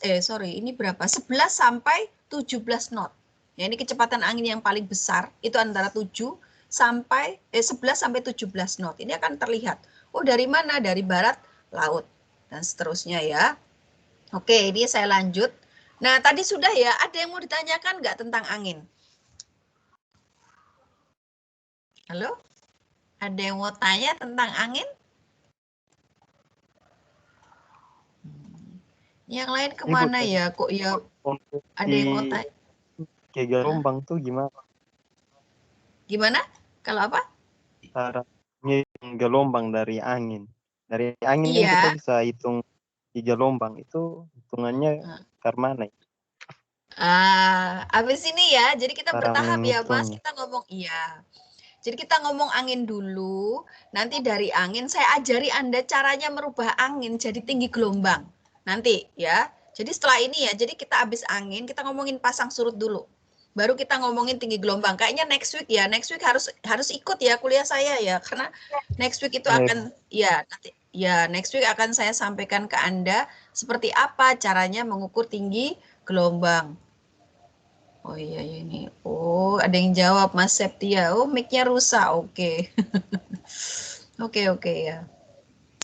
sampai 17 knot. Ya, ini kecepatan angin yang paling besar itu antara 11 sampai 17 knot. Ini akan terlihat. Oh, dari mana? Dari barat laut dan seterusnya ya. Oke, ini saya lanjut. Nah, tadi sudah ya, ada yang mau ditanyakan nggak tentang angin? Halo? Ada yang mau tanya tentang angin? Yang lain kemana ya? Kok ya ada yang mau tanya? Kayak gelombang tuh gimana? Gimana? Kalau apa? Cara ngitung gelombang dari angin. Dari angin kan Iya. kita bisa hitung di gelombang itu hitungannya ke mana? Habis ini ya. Jadi kita Cara bertahap ya, Mas. menghitungnya. Kita ngomong iya. Jadi kita ngomong angin dulu. Nanti dari angin saya ajari Anda caranya merubah angin jadi tinggi gelombang. Nanti ya. Jadi setelah ini ya. Jadi kita habis angin, kita ngomongin pasang surut dulu. Baru kita ngomongin tinggi gelombang. Kayaknya next week ya. Next week harus ikut ya kuliah saya ya. Karena next week itu akan ya nanti ya next week akan saya sampaikan ke Anda seperti apa caranya mengukur tinggi gelombang. Oh iya ini. Oh, ada yang jawab Mas Septia. Oh, mic-nya rusak. Oke. Oke ya.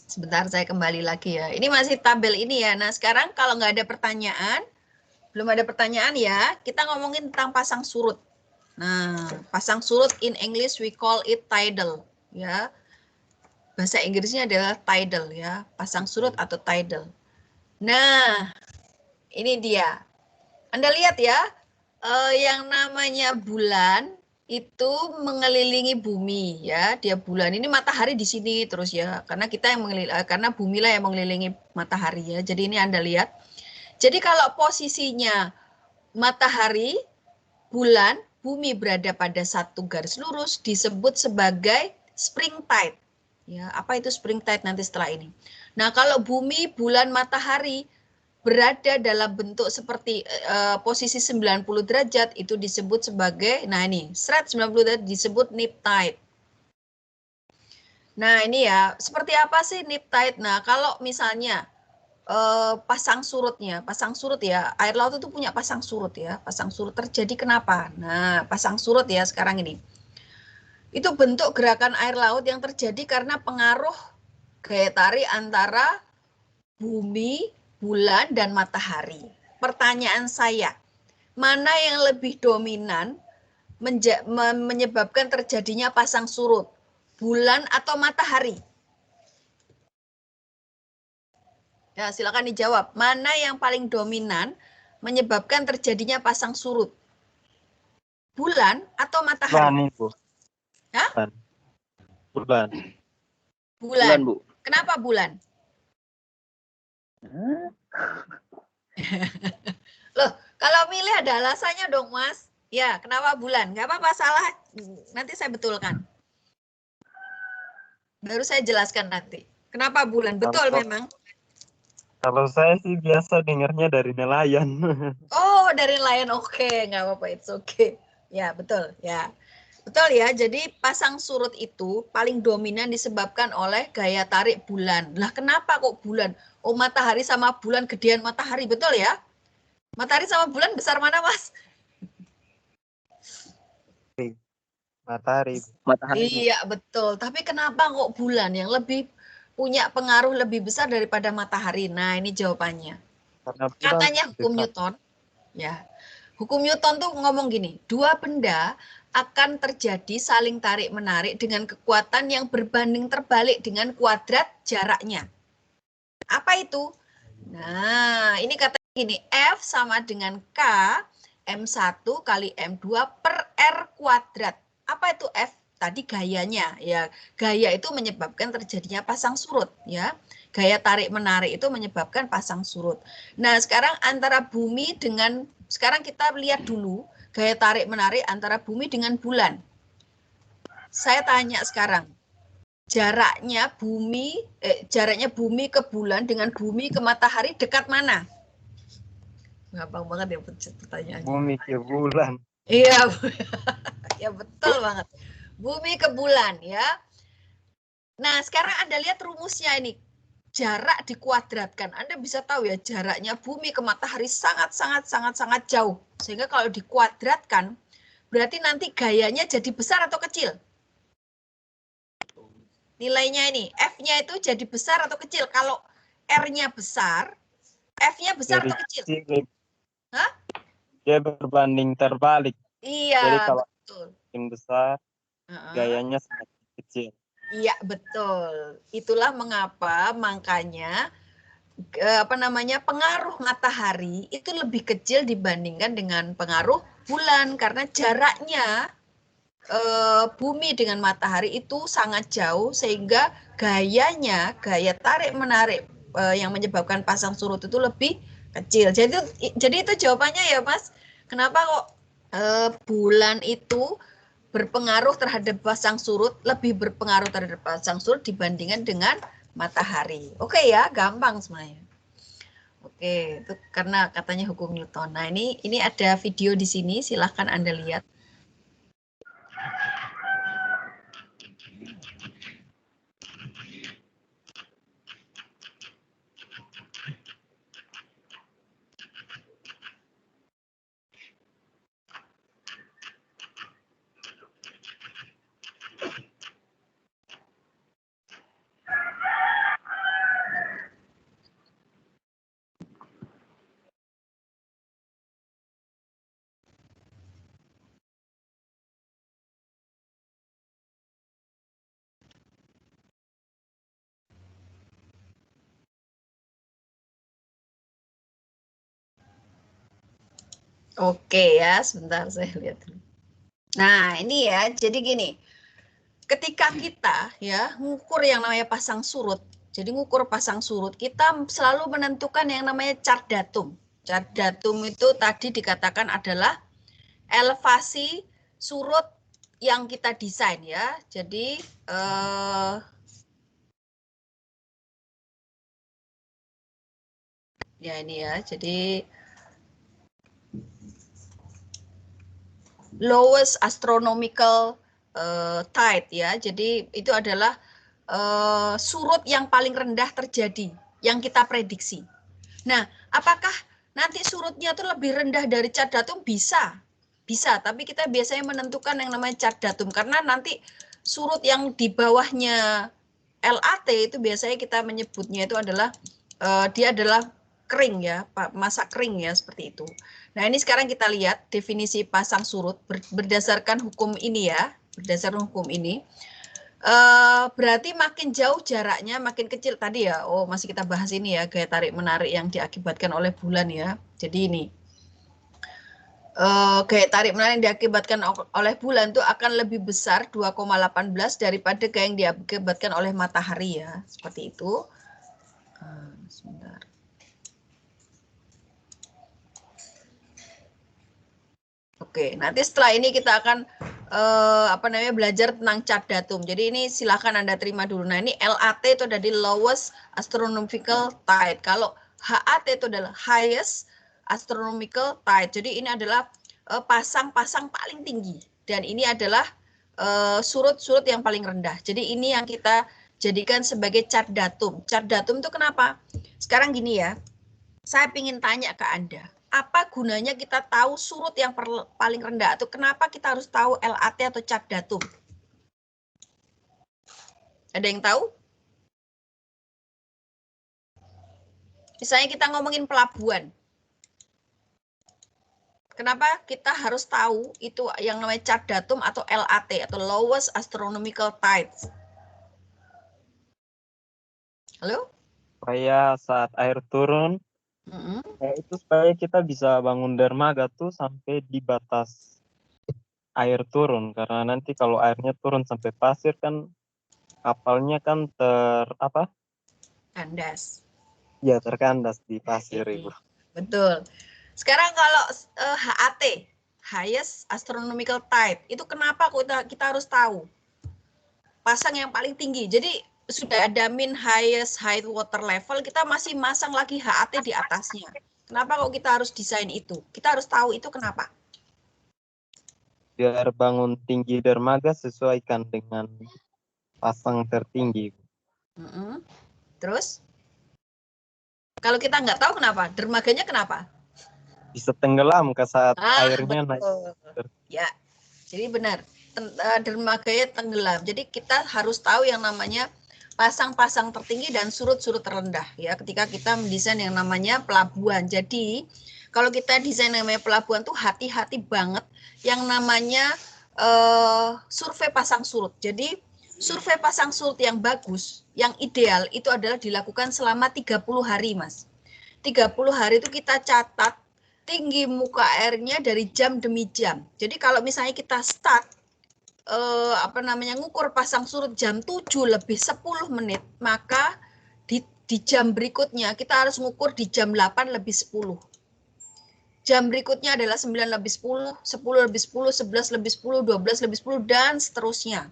Sebentar saya kembali lagi ya. Ini masih tabel ini ya. Nah, sekarang kalau nggak ada pertanyaan, belum ada pertanyaan ya, kita ngomongin tentang pasang surut. Nah, pasang surut in English we call it tidal ya. Bahasa Inggrisnya adalah tidal ya, pasang surut atau tidal. Nah, ini dia. Anda lihat ya, yang namanya bulan itu mengelilingi bumi ya. Dia bulan ini matahari di sini terus ya. Karena kita yang karena bumi lah yang mengelilingi matahari ya. Jadi ini Anda lihat. Jadi kalau posisinya matahari, bulan, bumi berada pada satu garis lurus disebut sebagai spring tide. Ya, apa itu spring tide nanti setelah ini. Nah, kalau bumi, bulan, matahari berada dalam bentuk seperti posisi 90 derajat itu disebut sebagai, nah ini, 90 derajat disebut nip tide. Nah, ini ya, seperti apa sih nip tide? Nah, kalau misalnya pasang surutnya, pasang surut ya, air laut itu punya pasang surut ya. Pasang surut terjadi kenapa? Nah, pasang surut ya sekarang ini. Itu bentuk gerakan air laut yang terjadi karena pengaruh gaya tarik antara bumi, bulan, dan matahari. Pertanyaan saya, mana yang lebih dominan menyebabkan terjadinya pasang surut? Bulan atau matahari? Ya, silakan dijawab. Mana yang paling dominan menyebabkan terjadinya pasang surut? Bulan atau matahari? Bulan itu. Hah? Bulan. Bulan. Bu. Kenapa bulan? Loh, kalau milih ada alasannya dong, Mas. Ya, kenapa bulan? Nggak apa-apa, salah. Nanti saya betulkan. Baru saya jelaskan nanti. Kenapa bulan? Betul memang. Kalau saya sih biasa dengarnya dari nelayan. Oh, dari nelayan. Oke, nggak apa-apa, it's okay. Ya, betul. Ya, betul ya. Jadi pasang surut itu paling dominan disebabkan oleh gaya tarik bulan. Lah, kenapa kok bulan? Oh, matahari sama bulan gedean matahari, betul ya? Matahari sama bulan besar mana, Mas? Matahari. Iya, betul. Tapi kenapa kok bulan yang lebih punya pengaruh lebih besar daripada matahari? Nah, ini jawabannya. Karena bulan Katanya hukum dekat. Newton, ya. Hukum Newton tuh ngomong gini, dua benda akan terjadi saling tarik-menarik dengan kekuatan yang berbanding terbalik dengan kuadrat jaraknya. Apa itu? Nah, ini katanya gini, F sama dengan K, M1 kali M2 per R kuadrat. Apa itu F? Tadi gayanya, ya. Gaya itu menyebabkan terjadinya pasang surut, ya. Gaya tarik-menarik itu menyebabkan pasang surut. Nah, sekarang antara bumi dengan, sekarang kita lihat dulu gaya tarik-menarik antara bumi dengan bulan. Saya tanya sekarang, jaraknya bumi ke bulan dengan bumi ke matahari dekat mana? Gampang banget ya pertanyaannya. Bumi ke bulan. Iya, ya betul banget. Bumi ke bulan ya. Nah, sekarang Anda lihat rumusnya ini. Jarak dikuadratkan. Anda bisa tahu ya, jaraknya bumi ke matahari sangat jauh. Sehingga kalau dikuadratkan, berarti nanti gayanya jadi besar atau kecil? Nilainya ini, F-nya itu jadi besar atau kecil? Kalau R-nya besar, F-nya besar Jadi atau kecil? Hah? Dia berbanding terbalik. Iya, Jadi kalau betul. semakin besar, gayanya semakin kecil. Iya, betul. Itulah mengapa makanya pengaruh matahari itu lebih kecil dibandingkan dengan pengaruh bulan karena jaraknya bumi dengan matahari itu sangat jauh sehingga gaya tarik menarik yang menyebabkan pasang surut itu lebih kecil. Jadi itu jawabannya ya Mas. Kenapa kok bulan itu berpengaruh terhadap pasang surut, lebih berpengaruh terhadap pasang surut dibandingkan dengan matahari. Oke ya, gampang sebenarnya. Oke, itu karena katanya hukum Newton. Nah, ini ada video di sini, silahkan Anda lihat. Oke ya, sebentar saya lihat dulu. Nah, ini ya, jadi gini. Ketika kita ya ngukur yang namanya pasang surut, jadi ngukur pasang surut, kita selalu menentukan yang namanya chart datum. Chart datum itu tadi dikatakan adalah elevasi surut yang kita desain ya. Jadi ya ini ya, jadi lowest astronomical tide ya. Jadi itu adalah surut yang paling rendah terjadi yang kita prediksi. Nah, apakah nanti surutnya itu lebih rendah dari chart datum? Bisa. Bisa, tapi kita biasanya menentukan yang namanya chart datum karena nanti surut yang di bawahnya LAT itu biasanya kita menyebutnya itu adalah dia adalah kering ya, masa kering ya seperti itu. Nah, ini sekarang kita lihat definisi pasang surut berdasarkan hukum ini ya, berdasarkan hukum ini. Berarti makin jauh jaraknya makin kecil tadi ya. Oh, masih kita bahas ini ya, gaya tarik menarik yang diakibatkan oleh bulan ya. Jadi ini gaya tarik menarik yang diakibatkan oleh bulan itu akan lebih besar 2,18 daripada gaya yang diakibatkan oleh matahari ya. Seperti itu. Sebentar. Oke, nanti setelah ini kita akan belajar tentang chart datum. Jadi ini silahkan Anda terima dulu. Nah, ini LAT itu ada di lowest astronomical tide. Kalau HAT itu adalah highest astronomical tide. Jadi ini adalah pasang-pasang paling tinggi dan ini adalah surut-surut yang paling rendah. Jadi ini yang kita jadikan sebagai chart datum. Chart datum itu kenapa? Sekarang gini ya, saya ingin tanya ke Anda. Apa gunanya kita tahu surut yang paling rendah? Atau kenapa kita harus tahu LAT atau chart datum? Ada yang tahu? Misalnya kita ngomongin pelabuhan. Kenapa kita harus tahu itu yang namanya chart datum atau LAT atau lowest astronomical tides? Halo? Supaya saat air turun, itu supaya kita bisa bangun dermaga tuh sampai di batas air turun. Karena nanti kalau airnya turun sampai pasir kan kapalnya kan kandas. Ya, terkandas di pasir, Ibu. Betul. Sekarang kalau HAT, highest astronomical tide, itu kenapa kita harus tahu? pasang yang paling tinggi. Jadi sudah ada min highest high water level, kita masih masang lagi HAT di atasnya. Kenapa kok kita harus desain itu? Kita harus tahu itu kenapa. Biar bangun tinggi dermaga sesuaikan dengan pasang tertinggi. Terus? Kalau kita nggak tahu kenapa? Dermaganya kenapa? Bisa tenggelam ke saat airnya naik. Ya, jadi benar. Dermaganya tenggelam. Jadi kita harus tahu yang namanya pasang-pasang tertinggi dan surut-surut terendah ya ketika kita mendesain yang namanya pelabuhan. Jadi kalau kita desain yang namanya pelabuhan tuh hati-hati banget yang namanya survei pasang surut. Jadi survei pasang surut yang bagus, yang ideal itu adalah dilakukan selama 30 hari, Mas. 30 hari itu kita catat tinggi muka airnya dari jam demi jam. Jadi kalau misalnya kita start ngukur pasang surut jam 7 lebih 10 menit, maka di jam berikutnya kita harus ngukur di jam 8 lebih 10. Jam berikutnya adalah 9 lebih 10, 10 lebih 10, 11 lebih 10, 12 lebih 10, dan seterusnya.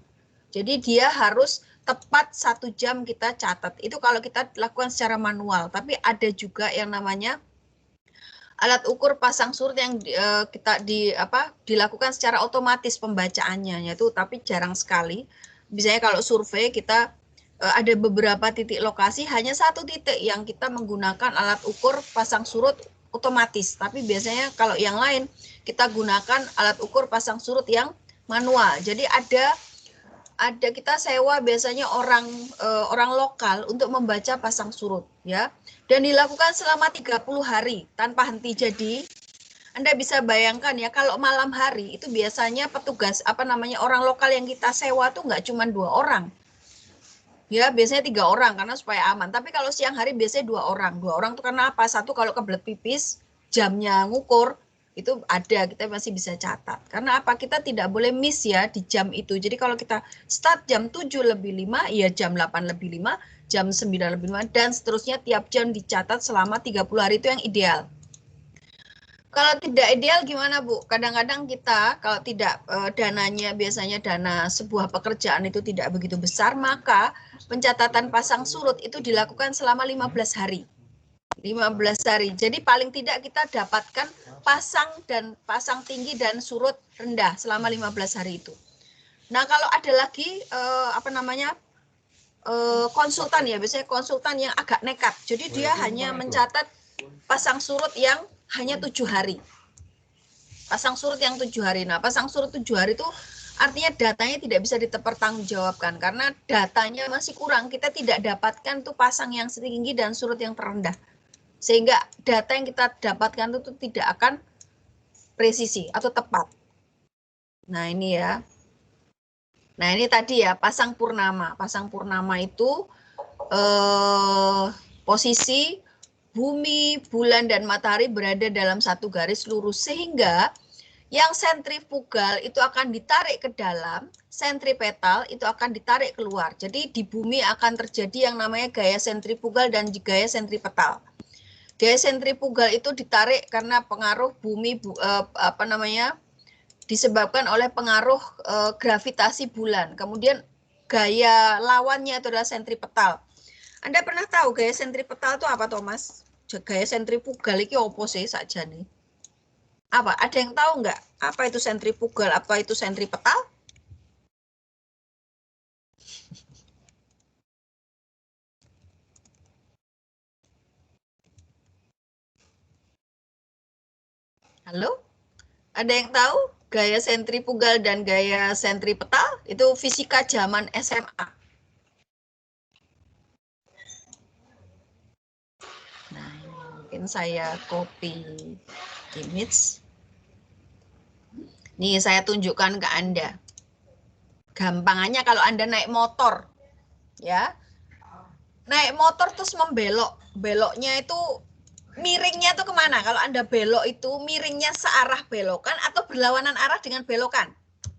Jadi dia harus tepat 1 jam kita catat. Itu kalau kita lakukan secara manual. Tapi ada juga yang namanya alat ukur pasang surut yang dilakukan secara otomatis pembacaannya, yaitu tapi jarang sekali. Misalnya kalau survei kita ada beberapa titik lokasi, hanya 1 titik yang kita menggunakan alat ukur pasang surut otomatis. Tapi biasanya kalau yang lain kita gunakan alat ukur pasang surut yang manual. Jadi ada kita sewa biasanya orang lokal untuk membaca pasang surut ya. Dan dilakukan selama 30 hari tanpa henti. Jadi Anda bisa bayangkan ya kalau malam hari itu biasanya petugas orang lokal yang kita sewa tuh nggak cuma 2 orang. Ya, biasanya 3 orang karena supaya aman. Tapi kalau siang hari biasanya 2 orang. 2 orang tuh karena apa? 1 kalau kebelet pipis, jamnya ngukur, itu ada, kita masih bisa catat. Karena apa? Kita tidak boleh miss ya di jam itu. Jadi kalau kita start jam 7 lebih 5, ya jam 8 lebih 5, jam 9 lebih 5, dan seterusnya tiap jam dicatat selama 30 hari itu yang ideal. Kalau tidak ideal gimana Bu? Kadang-kadang kita kalau tidak dananya biasanya dana sebuah pekerjaan itu tidak begitu besar, maka pencatatan pasang surut itu dilakukan selama 15 hari. 15 hari. Jadi paling tidak kita dapatkan pasang tinggi dan surut rendah selama 15 hari itu. Nah, kalau ada lagi konsultan ya, biasanya konsultan yang agak nekat. Jadi dia hanya mencatat pasang surut yang hanya 7 hari. Pasang surut yang 7 hari. Nah, pasang surut 7 hari itu artinya datanya tidak bisa dipertanggungjawabkan karena datanya masih kurang. Kita tidak dapatkan tuh pasang yang setinggi dan surut yang terendah. Sehingga data yang kita dapatkan itu tidak akan presisi atau tepat. Nah, ini ya. Nah, ini tadi ya pasang purnama. Pasang purnama itu posisi bumi, bulan, dan matahari berada dalam satu garis lurus sehingga yang sentrifugal itu akan ditarik ke dalam, sentripetal itu akan ditarik keluar. Jadi di bumi akan terjadi yang namanya gaya sentrifugal dan gaya sentripetal. Gaya sentrifugal itu ditarik karena pengaruh bumi disebabkan oleh pengaruh gravitasi bulan. Kemudian gaya lawannya itu adalah sentripetal. Anda pernah tahu gaya sentripetal itu apa, Thomas? Gaya sentrifugal itu apa sih saja nih? Apa? Ada yang tahu nggak? Apa itu sentrifugal? Apa itu sentripetal? Halo? Ada yang tahu gaya sentrifugal dan gaya sentripetal? Itu fisika zaman SMA. Nah, mungkin saya copy image. Nih, saya tunjukkan ke Anda. Gampangannya kalau Anda naik motor, ya. Naik motor terus membelok. Beloknya itu miringnya tuh kemana? Kalau Anda belok itu miringnya searah belokan atau berlawanan arah dengan belokan?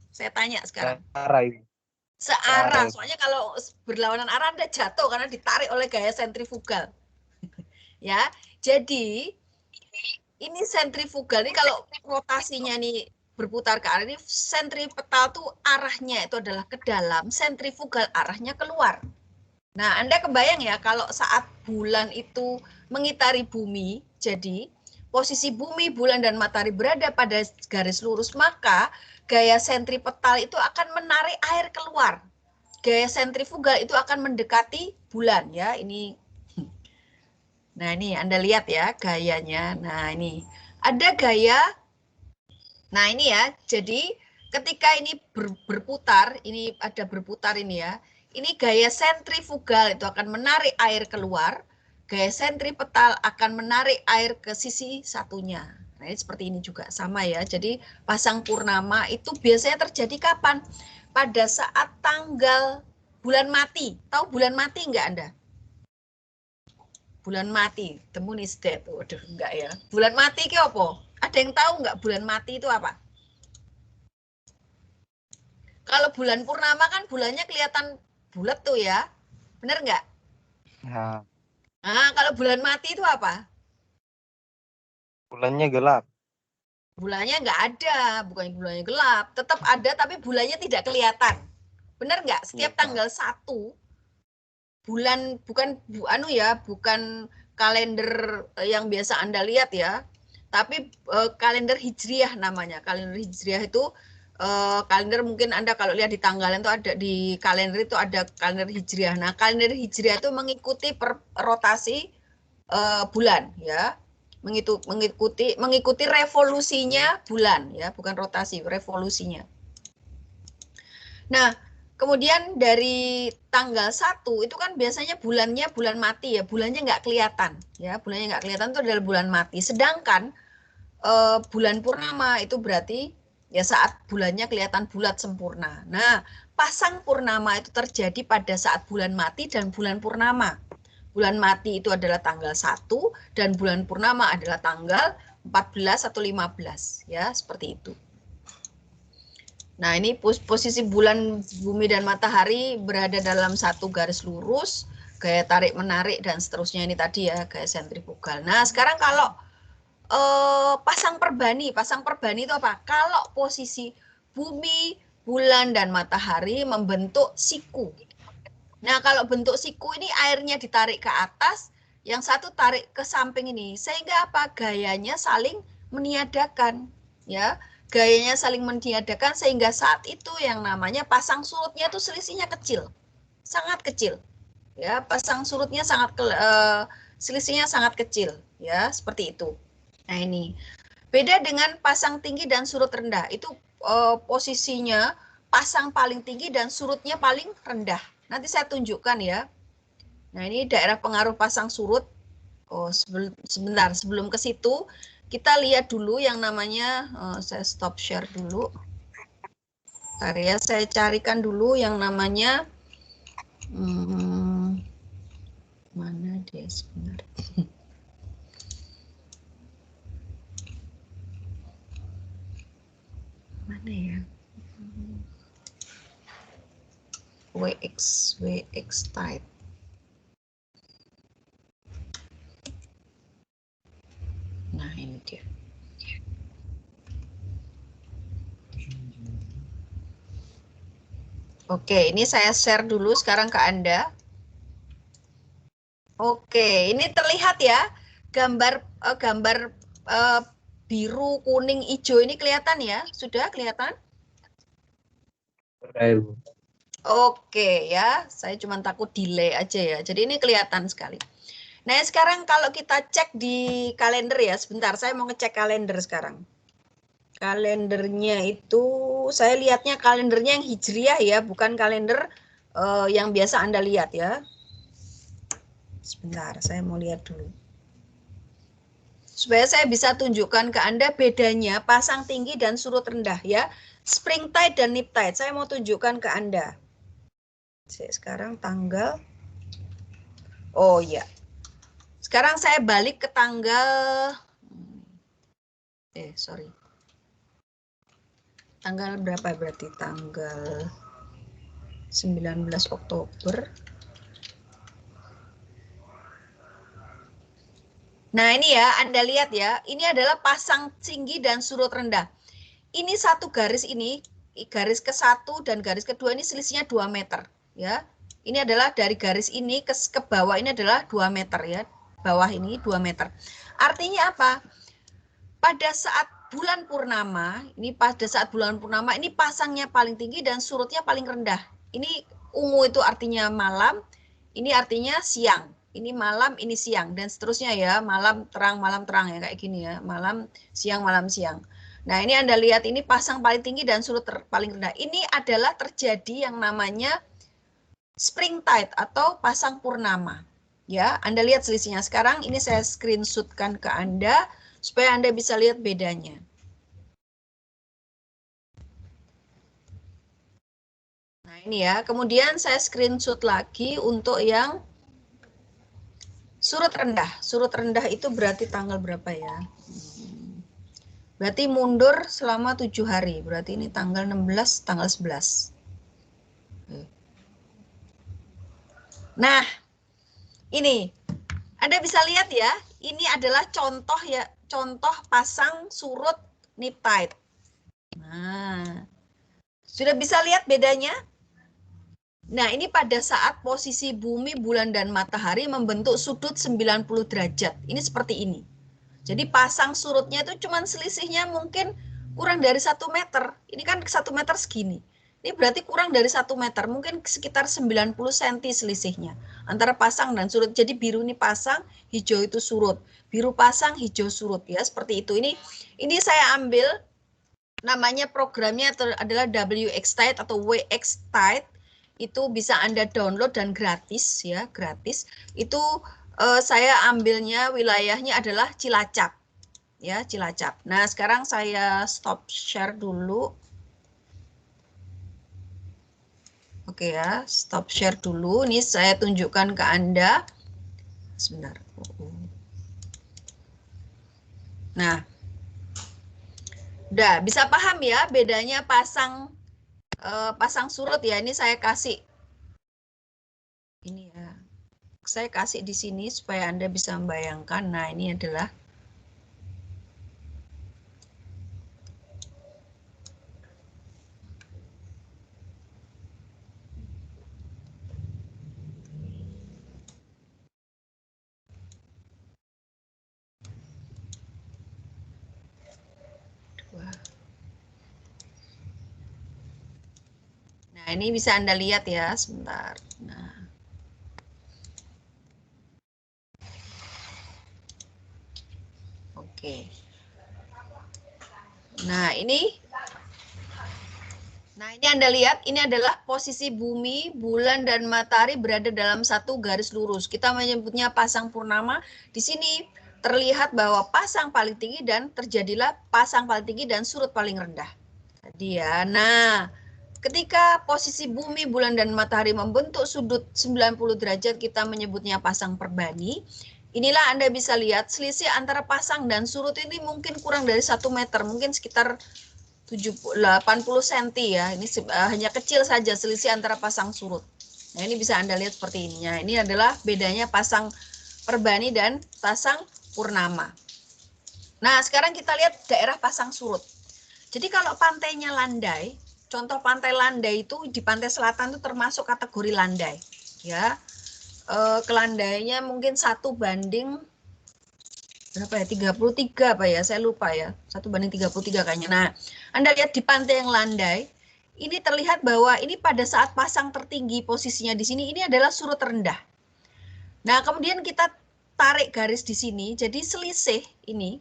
Saya tanya sekarang. Searah. Soalnya kalau berlawanan arah Anda jatuh karena ditarik oleh gaya sentrifugal. Ya, jadi ini sentrifugal ini kalau rotasinya nih berputar ke arah ini, sentripetal tuh arahnya itu adalah ke dalam, sentrifugal arahnya keluar. Nah, Anda kebayang ya kalau saat bulan itu mengitari bumi, jadi posisi bumi, bulan, dan matahari berada pada garis lurus, maka gaya sentripetal itu akan menarik air keluar. Gaya sentrifugal itu akan mendekati bulan ya. Nah, ini Anda lihat ya gayanya. Nah, ini ada gaya. Nah, ini ya. Jadi ketika ini berputar, ini ada berputar ini ya. Ini gaya sentrifugal itu akan menarik air keluar. Gaya sentripetal akan menarik air ke sisi satunya. Nah, ini seperti ini juga sama ya. Jadi pasang purnama itu biasanya terjadi kapan? Pada saat tanggal bulan mati. Tahu bulan mati enggak Anda? Bulan mati, the moon is dead. Waduh, enggak ya. Bulan mati itu apa? Ada yang tahu enggak bulan mati itu apa? Kalau bulan purnama kan bulannya kelihatan bulat tuh ya. Bener enggak? Ya. Nah, kalau bulan mati itu apa? Bulannya gelap. Bulannya nggak ada, bukan bulannya gelap. Tetap ada, tapi bulannya tidak kelihatan. Benar nggak? Setiap tanggal 1, bulan, bukan bukan kalender yang biasa Anda lihat ya. Tapi kalender Hijriah namanya. Kalender Hijriah itu kalender mungkin Anda kalau lihat di tanggalan itu ada di kalender itu ada kalender Hijriah. Nah, kalender Hijriah itu mengikuti rotasi bulan ya. Mengikuti revolusinya bulan ya, bukan rotasi, revolusinya. Nah, kemudian dari tanggal 1 itu kan biasanya bulannya bulan mati ya, bulannya nggak kelihatan ya, bulannya nggak kelihatan itu adalah bulan mati. Sedangkan bulan purnama itu berarti ya saat bulannya kelihatan bulat sempurna. Nah, pasang purnama itu terjadi pada saat bulan mati dan bulan purnama. Bulan mati itu adalah tanggal 1 dan bulan purnama adalah tanggal 14 atau 15 ya, seperti itu. Nah, ini posisi bulan, bumi, dan matahari berada dalam satu garis lurus, gaya tarik menarik dan seterusnya ini tadi ya, gaya sentrifugal. Nah, sekarang kalau pasang perbani itu apa? Kalau posisi bumi, bulan, dan matahari membentuk siku. Nah, kalau bentuk siku ini airnya ditarik ke atas, yang satu tarik ke samping ini, sehingga apa? Gayanya saling meniadakan, ya. Gayanya saling meniadakan sehingga saat itu yang namanya pasang surutnya itu selisihnya kecil, sangat kecil, ya. Pasang surutnya selisihnya sangat kecil, ya, seperti itu. Nah, ini beda dengan pasang tinggi dan surut rendah. Itu posisinya pasang paling tinggi dan surutnya paling rendah. Nanti saya tunjukkan ya. Nah, ini daerah pengaruh pasang surut. Oh, sebentar, sebelum ke situ, kita lihat dulu yang namanya, saya stop share dulu. Bentar ya, saya carikan dulu yang namanya, mana dia sebentar. Mana ya? WX type. Nah, ini dia. Oke, ini saya share dulu sekarang ke Anda. Oke, ini terlihat ya gambar biru, kuning, hijau ini kelihatan ya? Sudah kelihatan? Oke ya, saya cuma takut delay aja ya. Jadi ini kelihatan sekali. Nah, sekarang kalau kita cek di kalender ya, sebentar saya mau ngecek kalender sekarang. Kalendernya itu, saya lihatnya kalendernya yang Hijriah ya, bukan kalender yang biasa Anda lihat ya. Sebentar, saya mau lihat dulu. Supaya saya bisa tunjukkan ke Anda bedanya pasang tinggi dan surut rendah ya. Spring tide dan nip tide, saya mau tunjukkan ke Anda. Sekarang tanggal, oh ya. Sekarang saya balik ke tanggal, sorry. Tanggal berapa berarti? Tanggal 19 Oktober. Nah, ini ya, Anda lihat ya, ini adalah pasang tinggi dan surut rendah. ini satu garis ini, garis ke-1 dan garis kedua ini selisihnya 2 meter. Ya, ini adalah dari garis ini ke bawah ini adalah 2 meter ya. Bawah ini 2 meter. Artinya apa? Pada saat bulan purnama, ini pasangnya paling tinggi dan surutnya paling rendah. Ini ungu itu artinya malam, ini artinya siang. Ini malam, ini siang, dan seterusnya ya. Malam terang ya, kayak gini ya. Malam, siang. Nah, ini Anda lihat ini pasang paling tinggi dan surut paling rendah. Ini adalah terjadi yang namanya spring tide atau pasang purnama. Ya, Anda lihat selisihnya. Sekarang ini saya screenshotkan ke Anda supaya Anda bisa lihat bedanya. Nah, ini ya. Kemudian saya screenshot lagi untuk yang surut rendah. Surut rendah itu berarti tanggal berapa ya? Berarti mundur selama 7 hari. Berarti ini tanggal 16, tanggal 11. Nah, ini Anda bisa lihat ya, ini adalah contoh ya, contoh pasang surut nip tide. Nah, sudah bisa lihat bedanya? Nah, ini pada saat posisi bumi, bulan, dan matahari membentuk sudut 90 derajat. Ini seperti ini. Jadi pasang surutnya itu cuman selisihnya mungkin kurang dari 1 meter. Ini kan 1 meter segini. Ini berarti kurang dari 1 meter, mungkin sekitar 90 cm selisihnya antara pasang dan surut. Jadi biru ini pasang, hijau itu surut. Biru pasang, hijau surut ya, seperti itu. Ini saya ambil namanya programnya adalah WXTide atau WXTide. Itu bisa Anda download dan gratis ya, gratis. Itu saya ambilnya wilayahnya adalah Cilacap. Ya, Cilacap. Nah, sekarang saya stop share dulu. Oke ya, stop share dulu. Ini saya tunjukkan ke Anda. Sebentar. Nah, udah bisa paham ya bedanya pasang surut ya. Ini saya kasih. Ini ya. Saya kasih di sini supaya Anda bisa membayangkan. Nah, ini adalah Nah, ini bisa Anda lihat ya, sebentar. Nah. Oke. Nah, ini Anda lihat, ini adalah posisi bumi, bulan, dan matahari berada dalam satu garis lurus. Kita menyebutnya pasang purnama. Di sini terlihat bahwa pasang paling tinggi dan terjadilah pasang paling tinggi dan surut paling rendah. Tadi ya. Nah, ketika posisi bumi, bulan, dan matahari membentuk sudut 90 derajat, kita menyebutnya pasang perbani. Inilah Anda bisa lihat selisih antara pasang dan surut ini mungkin kurang dari 1 meter, mungkin sekitar 80 cm ya. Ini hanya kecil saja selisih antara pasang surut. Nah, ini bisa Anda lihat seperti ini. Nah, ini adalah bedanya pasang perbani dan pasang purnama. Nah, sekarang kita lihat daerah pasang surut. Jadi kalau pantainya landai, contoh pantai landai itu di pantai selatan itu termasuk kategori landai. Ya, kelandainya mungkin 1 banding berapa ya, 33 apa ya, saya lupa ya, 1 banding 33 kayaknya. Nah, Anda lihat di pantai yang landai, ini terlihat bahwa ini pada saat pasang tertinggi posisinya di sini, ini adalah surut rendah. Nah, kemudian kita tarik garis di sini, jadi selisih ini.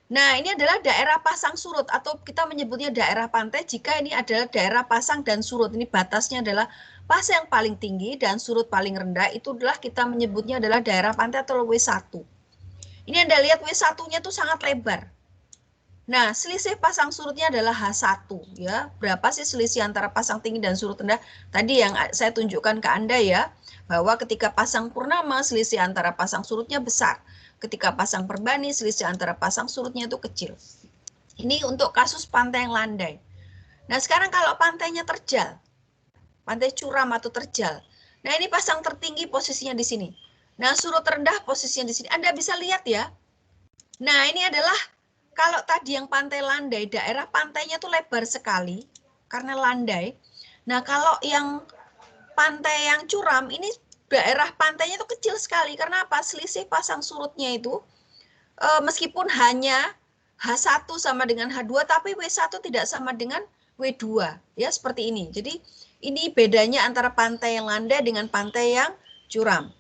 Nah, ini adalah daerah pasang surut atau kita menyebutnya daerah pantai jika ini adalah daerah pasang dan surut. Ini batasnya adalah pasang yang paling tinggi dan surut paling rendah, itu adalah kita menyebutnya adalah daerah pantai atau W1. Ini Anda lihat W1-nya itu sangat lebar. Nah, selisih pasang surutnya adalah H1 ya. Berapa sih selisih antara pasang tinggi dan surut rendah? Tadi yang saya tunjukkan ke Anda ya, bahwa ketika pasang purnama selisih antara pasang surutnya besar. Ketika pasang perbani selisih antara pasang surutnya itu kecil. Ini untuk kasus pantai yang landai. Nah, sekarang kalau pantainya terjal, pantai curam atau terjal. Nah, ini pasang tertinggi posisinya di sini. Nah, surut rendah posisinya di sini. Anda bisa lihat ya. Nah, ini adalah kalau tadi yang pantai landai, daerah pantainya tuh lebar sekali karena landai. Nah, kalau yang pantai yang curam ini daerah pantainya itu kecil sekali. Karena apa? Selisih pasang surutnya itu meskipun hanya H1 sama dengan H2, tapi W1 tidak sama dengan W2. Ya, seperti ini. Jadi, ini bedanya antara pantai yang landai dengan pantai yang curam.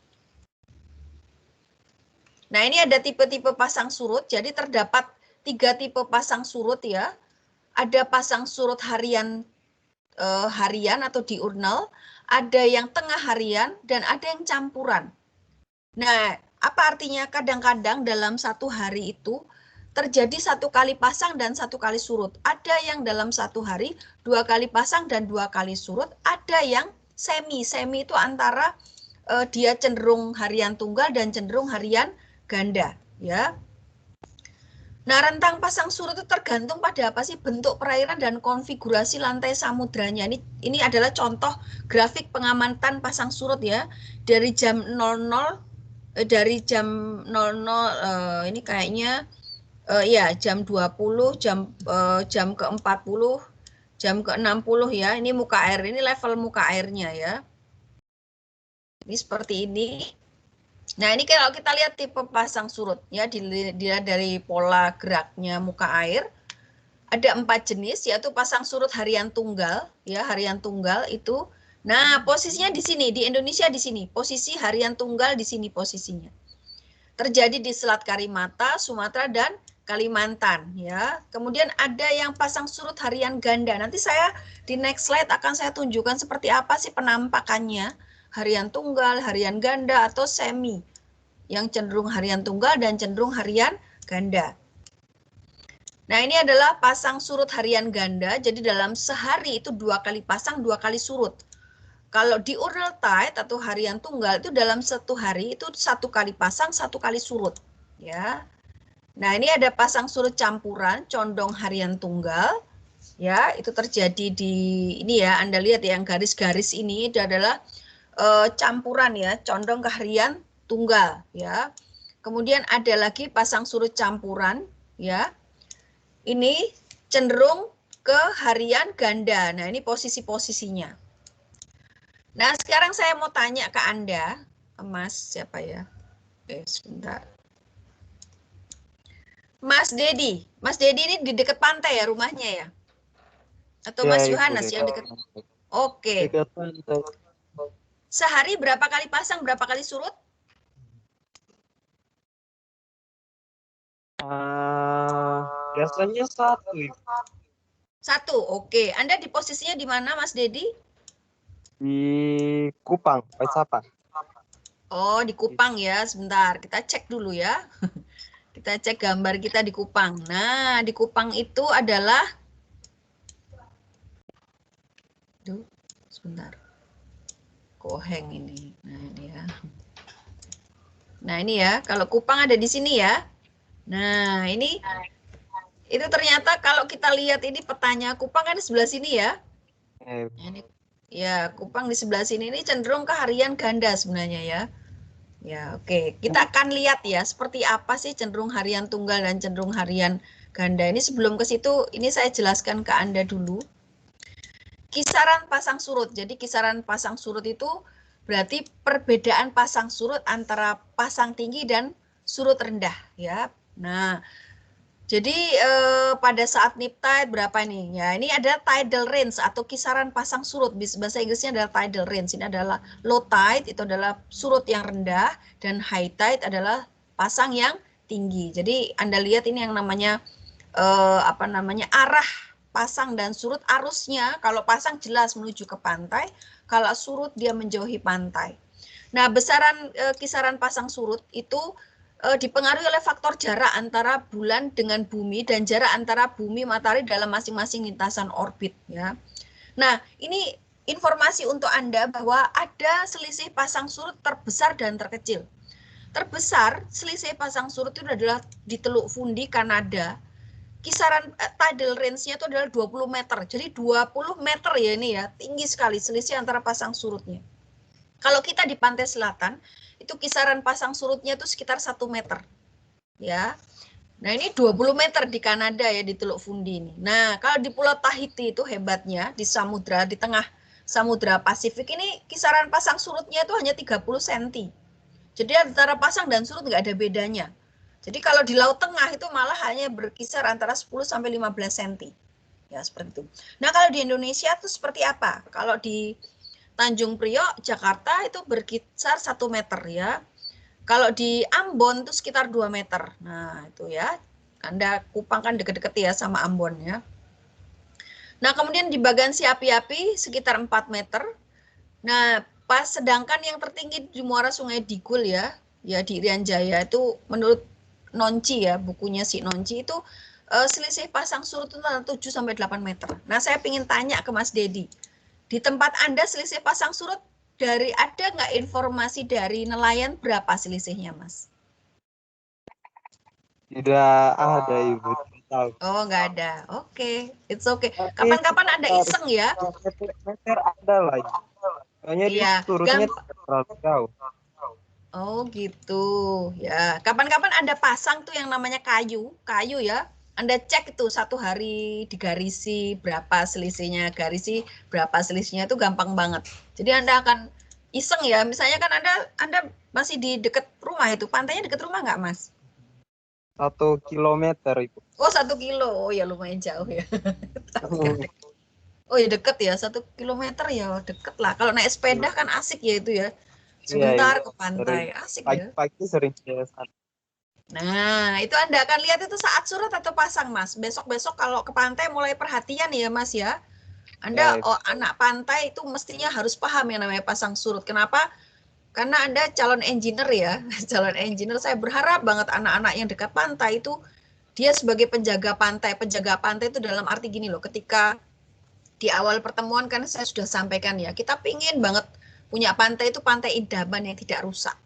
Nah, ini ada tipe-tipe pasang surut. Jadi, terdapat 3 tipe pasang surut ya. Ada pasang surut harian atau diurnal, ada yang tengah harian, dan ada yang campuran. Nah, apa artinya? Kadang-kadang dalam satu hari itu terjadi 1 kali pasang dan 1 kali surut. Ada yang dalam satu hari 2 kali pasang dan 2 kali surut. Ada yang semi. Semi itu antara dia cenderung harian tunggal dan cenderung harian ganda, ya. Nah, rentang pasang surut itu tergantung pada apa sih? Bentuk perairan dan konfigurasi lantai samudranya. Ini adalah contoh grafik pengamatan pasang surut ya. Dari jam 00 ini kayaknya ya jam 20, jam ke-40, jam ke-60 ya. Ini muka air, ini level muka airnya ya. Ini seperti ini. Nah, ini kalau kita lihat tipe pasang surut ya, dilihat dari pola geraknya muka air, ada 4 jenis, yaitu pasang surut harian tunggal ya, harian tunggal itu. Nah, posisinya di sini, di Indonesia di sini, posisi harian tunggal di sini posisinya. Terjadi di Selat Karimata, Sumatera dan Kalimantan ya. Kemudian ada yang pasang surut harian ganda. Nanti saya di next slide akan saya tunjukkan seperti apa sih penampakannya. Harian tunggal, harian ganda, atau semi, yang cenderung harian tunggal dan cenderung harian ganda. Nah, ini adalah pasang surut harian ganda, jadi dalam sehari itu 2 kali pasang, 2 kali surut. Kalau diurnal tide atau harian tunggal itu dalam 1 hari itu 1 kali pasang, 1 kali surut. Ya. Nah, ini ada pasang surut campuran, condong harian tunggal. Ya, itu terjadi di ini ya, Anda lihat ya, yang garis-garis ini itu adalah campuran ya, condong ke harian tunggal ya. Kemudian ada lagi pasang surut campuran ya. Ini cenderung ke harian ganda. Nah, ini posisi-posisinya. Nah, sekarang saya mau tanya ke Anda, Mas siapa ya? Sebentar. Mas Dedi. Mas Dedi ini di dekat pantai ya rumahnya ya? Atau Mas Yohanes yang dekat? Oke. Sehari berapa kali pasang, berapa kali surut? Biasanya 1. 1, oke. Anda di posisinya di mana, Mas Dedi? Di Kupang, Paisapa. Oh, di Kupang ya. Sebentar, kita cek dulu ya. Kita cek gambar kita di Kupang. Nah, di Kupang itu adalah... Duh, sebentar. Koheng ini. Nah, ini ya. Nah, ini ya. Kalau Kupang ada di sini ya. Nah, ini... Itu ternyata kalau kita lihat ini petanya Kupang kan di sebelah sini ya. Ini, ya, Kupang di sebelah sini ini cenderung ke harian ganda sebenarnya ya. Ya, oke. Kita akan lihat ya seperti apa sih cenderung harian tunggal dan cenderung harian ganda. Ini sebelum ke situ, ini saya jelaskan ke Anda dulu. Kisaran pasang surut. Jadi kisaran pasang surut itu berarti perbedaan pasang surut antara pasang tinggi dan surut rendah ya. Nah, jadi pada saat nip tide berapa nih? Ya, ini adalah tidal range atau kisaran pasang surut. Bahasa Inggrisnya adalah tidal range. Ini adalah low tide, itu adalah surut yang rendah, dan high tide adalah pasang yang tinggi. Jadi Anda lihat ini yang namanya arah pasang dan surut, arusnya kalau pasang jelas menuju ke pantai, kalau surut dia menjauhi pantai. Nah, besaran kisaran pasang surut itu dipengaruhi oleh faktor jarak antara bulan dengan bumi dan jarak antara bumi matahari dalam masing-masing lintasan orbit ya. Nah, ini informasi untuk Anda bahwa ada selisih pasang surut terbesar dan terkecil. Terbesar selisih pasang surut itu adalah di Teluk Fundi, Kanada. Kisaran tidal range-nya itu adalah 20 meter. Jadi 20 meter ya ini ya, tinggi sekali selisih antara pasang surutnya. Kalau kita di pantai selatan, itu kisaran pasang surutnya itu sekitar 1 meter. Ya. Nah, ini 20 meter di Kanada ya, di Teluk Fundi ini. Nah, kalau di Pulau Tahiti itu hebatnya, di samudra, di tengah Samudra Pasifik ini kisaran pasang surutnya itu hanya 30 cm. Jadi antara pasang dan surut nggak ada bedanya. Jadi kalau di Laut Tengah itu malah hanya berkisar antara 10 sampai 15 cm. Ya, seperti itu. Nah, kalau di Indonesia itu seperti apa? Kalau di Tanjung Priok, Jakarta itu berkisar 1 meter ya. Kalau di Ambon itu sekitar 2 meter. Nah, itu ya. Anda Kupang kan deket-deket ya sama Ambon ya. Nah, kemudian di Bagansi api-api sekitar 4 meter. Nah, sedangkan yang tertinggi di muara Sungai Digul ya di Irian Jaya itu menurut Nonci ya, bukunya si Nonci itu selisih pasang surut itu 7 sampai 8 meter. Nah, saya ingin tanya ke Mas Dedi. Di tempat Anda selisih pasang surut ada nggak informasi dari nelayan berapa selisihnya, Mas? Tidak ada, Ibu. Tahu. Oh, nggak ada. Oke, it's okay. Kapan-kapan Anda iseng ya? Meter ada lah. Soalnya Iya, surutnya terlalu jauh. Oh gitu ya. Kapan-kapan Anda pasang tuh yang namanya kayu ya. Anda cek itu satu hari digarisi berapa selisihnya, garisi berapa selisihnya itu gampang banget. Jadi Anda akan iseng ya. Misalnya kan Anda masih di dekat rumah itu, pantainya dekat rumah nggak, Mas? 1 kilometer itu. Oh 1 kilo, oh ya lumayan jauh ya. Oh ya deket ya, 1 kilometer ya deket lah. Kalau naik sepeda kan asik ya itu ya. Sebentar ke pantai, asik ya. Pagi-pagi sering ke sana. Nah, itu Anda akan lihat itu saat surut atau pasang, Mas. Besok-besok kalau ke pantai mulai perhatian ya, Mas ya. Anda anak pantai itu mestinya harus paham yang namanya pasang surut. Kenapa? Karena Anda calon engineer ya. Calon engineer, saya berharap banget anak-anak yang dekat pantai itu dia sebagai penjaga pantai. Penjaga pantai itu dalam arti gini loh, ketika di awal pertemuan kan saya sudah sampaikan ya, kita pingin banget punya pantai itu pantai idaman yang tidak rusak.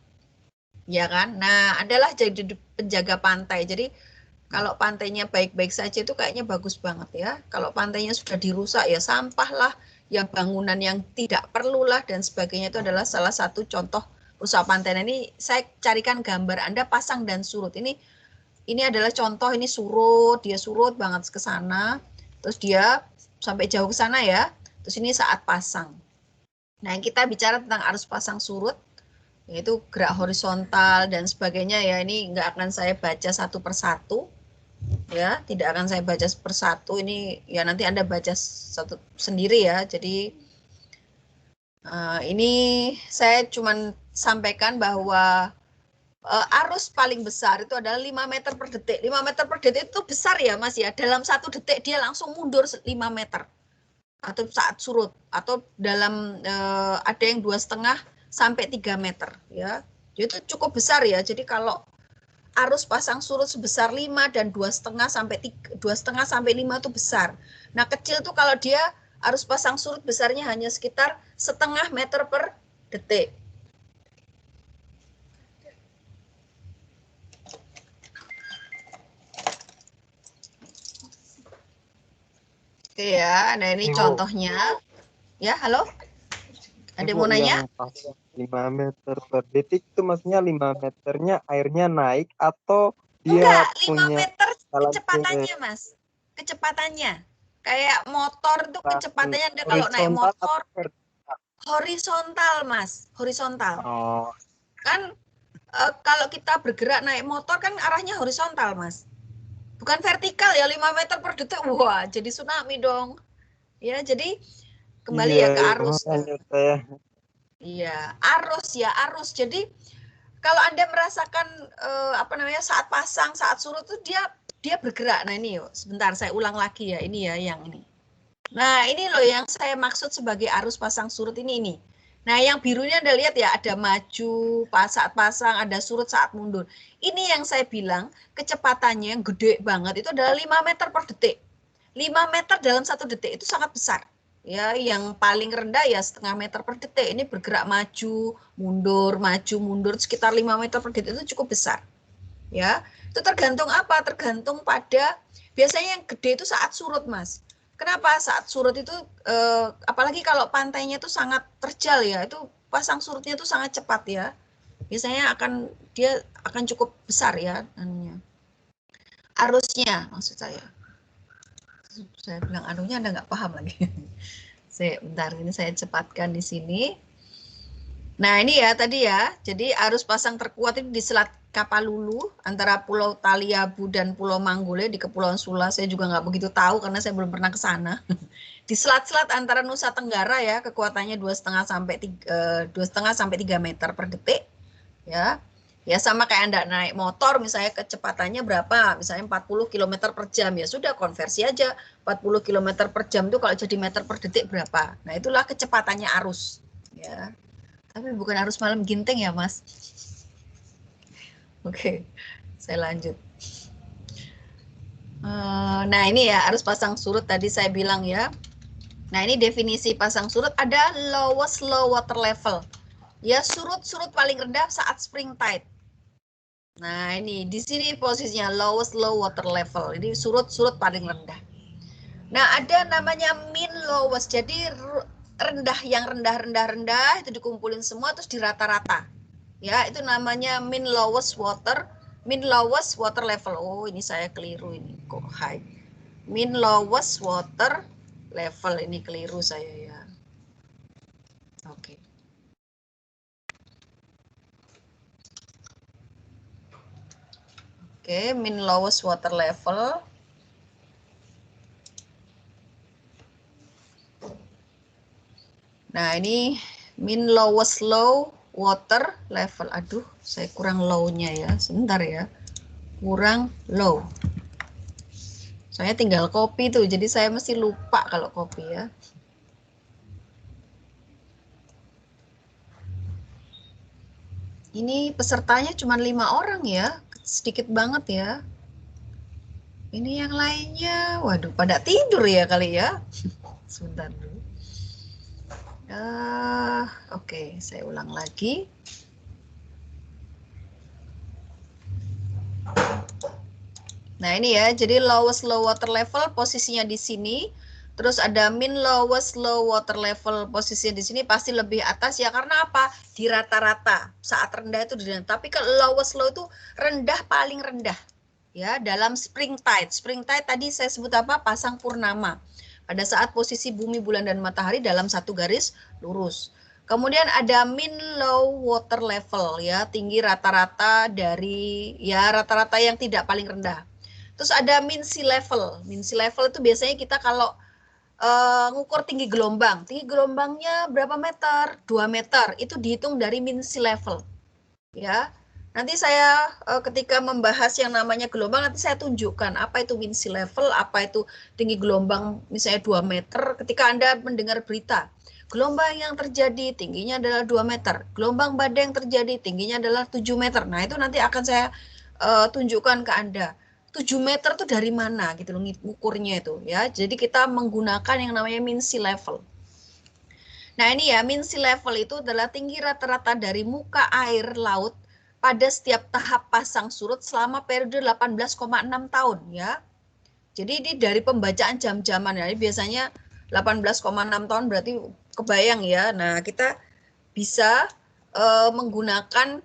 Ya kan? Nah, adalah jadi penjaga pantai. Jadi kalau pantainya baik-baik saja itu kayaknya bagus banget ya. Kalau pantainya sudah dirusak ya sampah lah, ya bangunan yang tidak perlu lah dan sebagainya itu adalah salah satu contoh rusak pantai. Nah, ini saya carikan gambar Anda pasang dan surut. Ini adalah contoh, ini surut, dia surut banget ke sana. Terus dia sampai jauh ke sana ya. Terus ini saat pasang. Nah, kita bicara tentang arus pasang surut, yaitu gerak horizontal dan sebagainya ya. Ini nggak akan saya baca satu persatu ya, tidak akan saya baca persatu. Ini ya nanti Anda baca satu sendiri ya. Jadi ini saya cuma sampaikan bahwa arus paling besar itu adalah 5 meter per detik. 5 meter per detik itu besar ya Mas ya. Dalam 1 detik dia langsung mundur 5 meter atau saat surut, atau dalam ada yang 2,5 sampai 3 meter ya. Itu cukup besar ya. Jadi kalau arus pasang surut sebesar 5 dan 2,5 sampai 5 itu besar. Nah, kecil tuh kalau dia arus pasang surut besarnya hanya sekitar 0,5 meter per detik. Oke ya, nah ini contohnya. Ya, halo? Ada yang mau nanya? 5 meter per detik itu maksudnya 5 meternya airnya naik atau dia enggak, 5 punya meter kecepatannya, Mas. Kecepatannya. Kayak motor tuh kecepatannya Anda kalau naik motor horizontal, Mas. Horizontal. Oh. Kan kalau kita bergerak naik motor kan arahnya horizontal, Mas. Bukan vertikal ya, 5 meter per detik. Wah, jadi tsunami dong. Ya, jadi kembali ya ke arus. Iya, arus. Jadi kalau Anda merasakan saat pasang, saat surut itu dia bergerak. Nah, ini yuk, sebentar saya ulang lagi ya. Ini ya yang ini. Nah, ini loh yang saya maksud sebagai arus pasang surut ini. Nah, yang birunya Anda lihat ya, ada maju saat pasang, ada surut saat mundur. Ini yang saya bilang kecepatannya yang gede banget itu adalah 5 meter per detik. 5 meter dalam 1 detik itu sangat besar. Ya, yang paling rendah ya 0,5 meter per detik. Ini bergerak maju, mundur sekitar 5 meter per detik itu cukup besar. Ya, itu tergantung apa? Tergantung pada biasanya yang gede itu saat surut, Mas. Kenapa saat surut itu apalagi kalau pantainya itu sangat terjal ya, itu pasang surutnya itu sangat cepat ya. Biasanya dia akan cukup besar ya anunya. arusnya maksud saya. Saya bilang anunya Anda nggak paham lagi. Bentar, ini saya cepatkan di sini. Nah ini ya tadi ya, jadi arus pasang terkuat itu di Selat Kapalulu antara Pulau Taliabu dan Pulau Manggule di Kepulauan Sula. Saya juga nggak begitu tahu karena saya belum pernah ke sana. Di selat-selat antara Nusa Tenggara ya, kekuatannya 2,5 sampai 3 meter per detik. Ya, ya sama kayak Anda naik motor misalnya kecepatannya berapa, misalnya 40 km per jam, ya sudah konversi aja 40 km per jam itu kalau jadi meter per detik berapa. Nah itulah kecepatannya arus. Ya. Tapi bukan arus malam ginting ya Mas. Oke, saya lanjut. Nah ini ya arus pasang surut tadi saya bilang ya. Nah ini definisi pasang surut, ada lowest low water level. Ya surut paling rendah saat spring tide. Nah ini di sini posisinya lowest low water level. Ini surut paling rendah. Nah ada namanya mean lowest. Jadi rendah yang rendah itu dikumpulin semua terus dirata-rata. Ya itu namanya mean lowest water level. Oh ini saya keliru ini kok high. Mean lowest water level ini keliru saya ya. Oke. Oke, mean lowest water level. Nah, ini mean lowest low water level. Aduh, saya kurang low-nya ya. Sebentar ya. Kurang low. Saya tinggal copy tuh, jadi saya mesti lupa kalau copy ya. Ini pesertanya cuma 5 orang ya. Sedikit banget ya. Ini yang lainnya, waduh, pada tidur ya kali ya. Sebentar dulu. Oke, saya ulang lagi. Nah ini ya, jadi lowest low water level posisinya di sini. Terus ada mean lowest low water level posisinya di sini pasti lebih atas ya, karena apa? Di rata-rata. Saat rendah itu di rendah. Tapi kalau lowest low itu rendah paling rendah. Ya, dalam spring tide. Spring tide tadi saya sebut apa? Pasang purnama. Pada saat posisi bumi, bulan, dan matahari dalam satu garis lurus. Kemudian ada mean low water level ya, tinggi rata-rata dari ya rata-rata yang tidak paling rendah. Terus ada mean sea level. Mean sea level itu biasanya kita kalau ngukur tinggi gelombang. Tinggi gelombangnya berapa meter? 2 meter. Itu dihitung dari mean sea level. Ya. Nanti saya ketika membahas yang namanya gelombang, nanti saya tunjukkan apa itu mean sea level, apa itu tinggi gelombang misalnya 2 meter. Ketika Anda mendengar berita, gelombang yang terjadi tingginya adalah 2 meter. Gelombang badai yang terjadi tingginya adalah 7 meter. Nah itu nanti akan saya tunjukkan ke Anda. 7 meter itu dari mana gitu loh ukurnya itu ya. Jadi kita menggunakan yang namanya mean sea level. Nah ini ya, mean sea level itu adalah tinggi rata-rata dari muka air laut pada setiap tahap pasang surut selama periode 18,6 tahun ya. Jadi ini dari pembacaan jam-jaman ya, biasanya 18,6 tahun berarti kebayang ya. Nah kita bisa menggunakan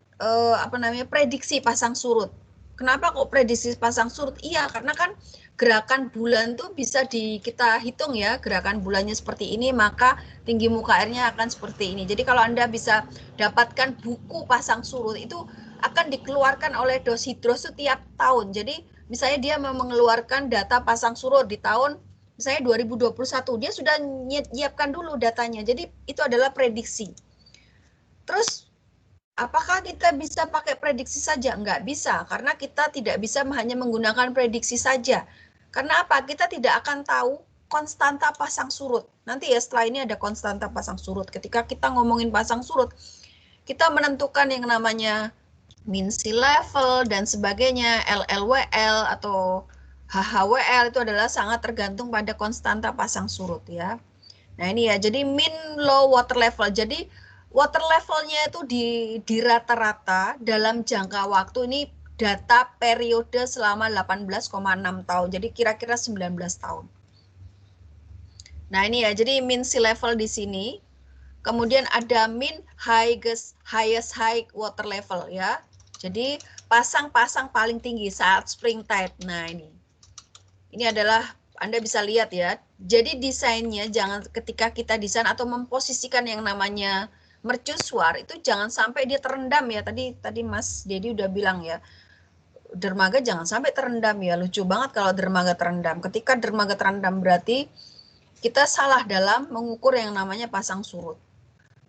prediksi pasang surut. Kenapa kok prediksi pasang surut? Iya, karena kan gerakan bulan tuh bisa kita hitung ya, gerakan bulannya seperti ini, maka tinggi muka airnya akan seperti ini. Jadi kalau Anda bisa dapatkan buku pasang surut, itu akan dikeluarkan oleh Doshidros tiap tahun. Jadi misalnya dia mengeluarkan data pasang surut di tahun misalnya 2021, dia sudah menyiapkan dulu datanya. Jadi itu adalah prediksi. Terus apakah kita bisa pakai prediksi saja? Enggak bisa, karena kita tidak bisa hanya menggunakan prediksi saja. Karena apa? Kita tidak akan tahu konstanta pasang surut. Nanti ya setelah ini ada konstanta pasang surut. Ketika kita ngomongin pasang surut, kita menentukan yang namanya mean sea level dan sebagainya, LLWL atau HHWL itu adalah sangat tergantung pada konstanta pasang surut ya. Nah ini ya, jadi mean low water level. Jadi water levelnya itu di rata-rata dalam jangka waktu ini data periode selama 18,6 tahun. Jadi kira-kira 19 tahun. Nah ini ya, jadi mean sea level di sini. Kemudian ada mean highest high water level ya. Jadi pasang paling tinggi saat spring tide. Nah, ini adalah Anda bisa lihat ya. Jadi desainnya jangan ketika kita desain atau memposisikan yang namanya mercusuar itu jangan sampai dia terendam ya. Tadi Mas Dedi udah bilang ya. Dermaga jangan sampai terendam ya. Lucu banget kalau dermaga terendam. Ketika dermaga terendam berarti kita salah dalam mengukur yang namanya pasang surut.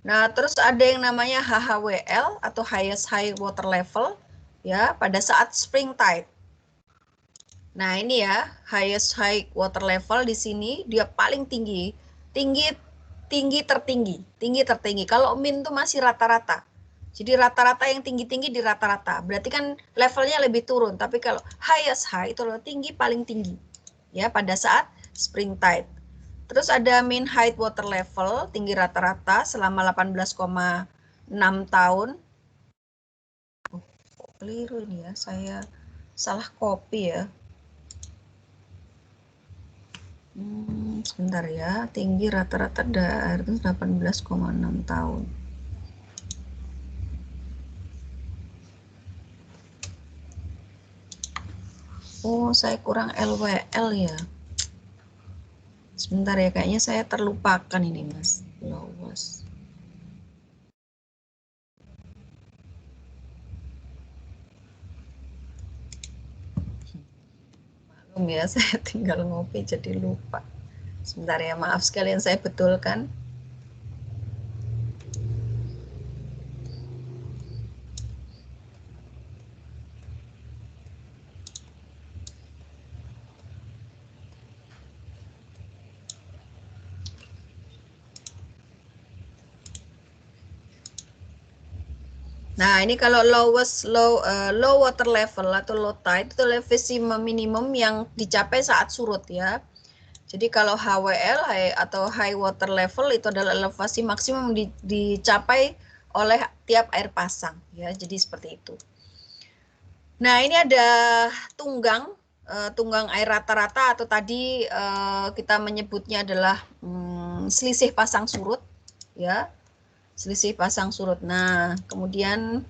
Nah, terus ada yang namanya HHWL atau highest high water level ya pada saat spring tide. Nah, ini ya, highest high water level di sini dia paling tinggi. Tinggi tertinggi. Kalau min itu masih rata-rata. Jadi rata-rata yang tinggi-tinggi di rata-rata. Berarti kan levelnya lebih turun, tapi kalau highest high itu tinggi paling tinggi. Ya, pada saat spring tide. Terus ada mean height water level, tinggi rata-rata selama 18,6 tahun. Oh, keliru ini ya, saya salah copy ya. Sebentar ya, tinggi rata-rata air itu 18,6 tahun. Oh, saya kurang LWL ya. Sebentar ya, kayaknya saya terlupakan ini Mas. Lowest. Maklum ya, saya tinggal ngopi jadi lupa. Sebentar ya, maaf sekalian saya betulkan. Nah, ini kalau low water level atau low tide itu elevasi minimum yang dicapai saat surut ya. Jadi kalau HWL atau high water level itu adalah elevasi maksimum dicapai oleh tiap air pasang ya. Jadi seperti itu. Nah, ini ada tunggang air rata-rata atau tadi kita menyebutnya adalah selisih pasang surut ya. Selisih pasang surut. Nah, kemudian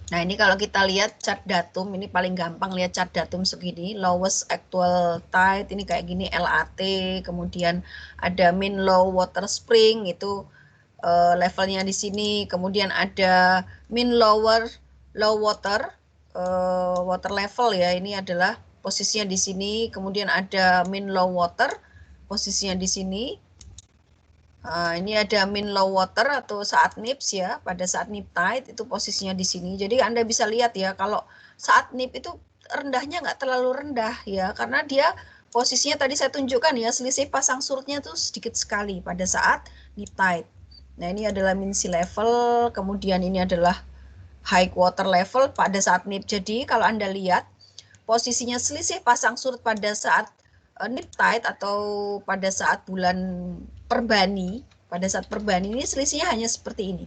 nah ini kalau kita lihat chart datum, ini paling gampang lihat chart datum segini, lowest actual tide ini kayak gini LAT, kemudian ada mean low water spring itu levelnya di sini, kemudian ada mean low water water level ya, ini adalah posisinya di sini, kemudian ada mean low water posisinya di sini. Ini ada mean low water atau saat NIPS ya, pada saat nip tide itu posisinya di sini. Jadi Anda bisa lihat ya, kalau saat nip itu rendahnya nggak terlalu rendah ya, karena dia posisinya tadi saya tunjukkan ya, selisih pasang surutnya itu sedikit sekali pada saat nip tide. Nah, ini adalah mean sea level, kemudian ini adalah high water level pada saat nip. Jadi kalau Anda lihat posisinya selisih pasang surut pada saat nip tide atau pada saat bulan Perbani, pada saat Perbani ini selisihnya hanya seperti ini.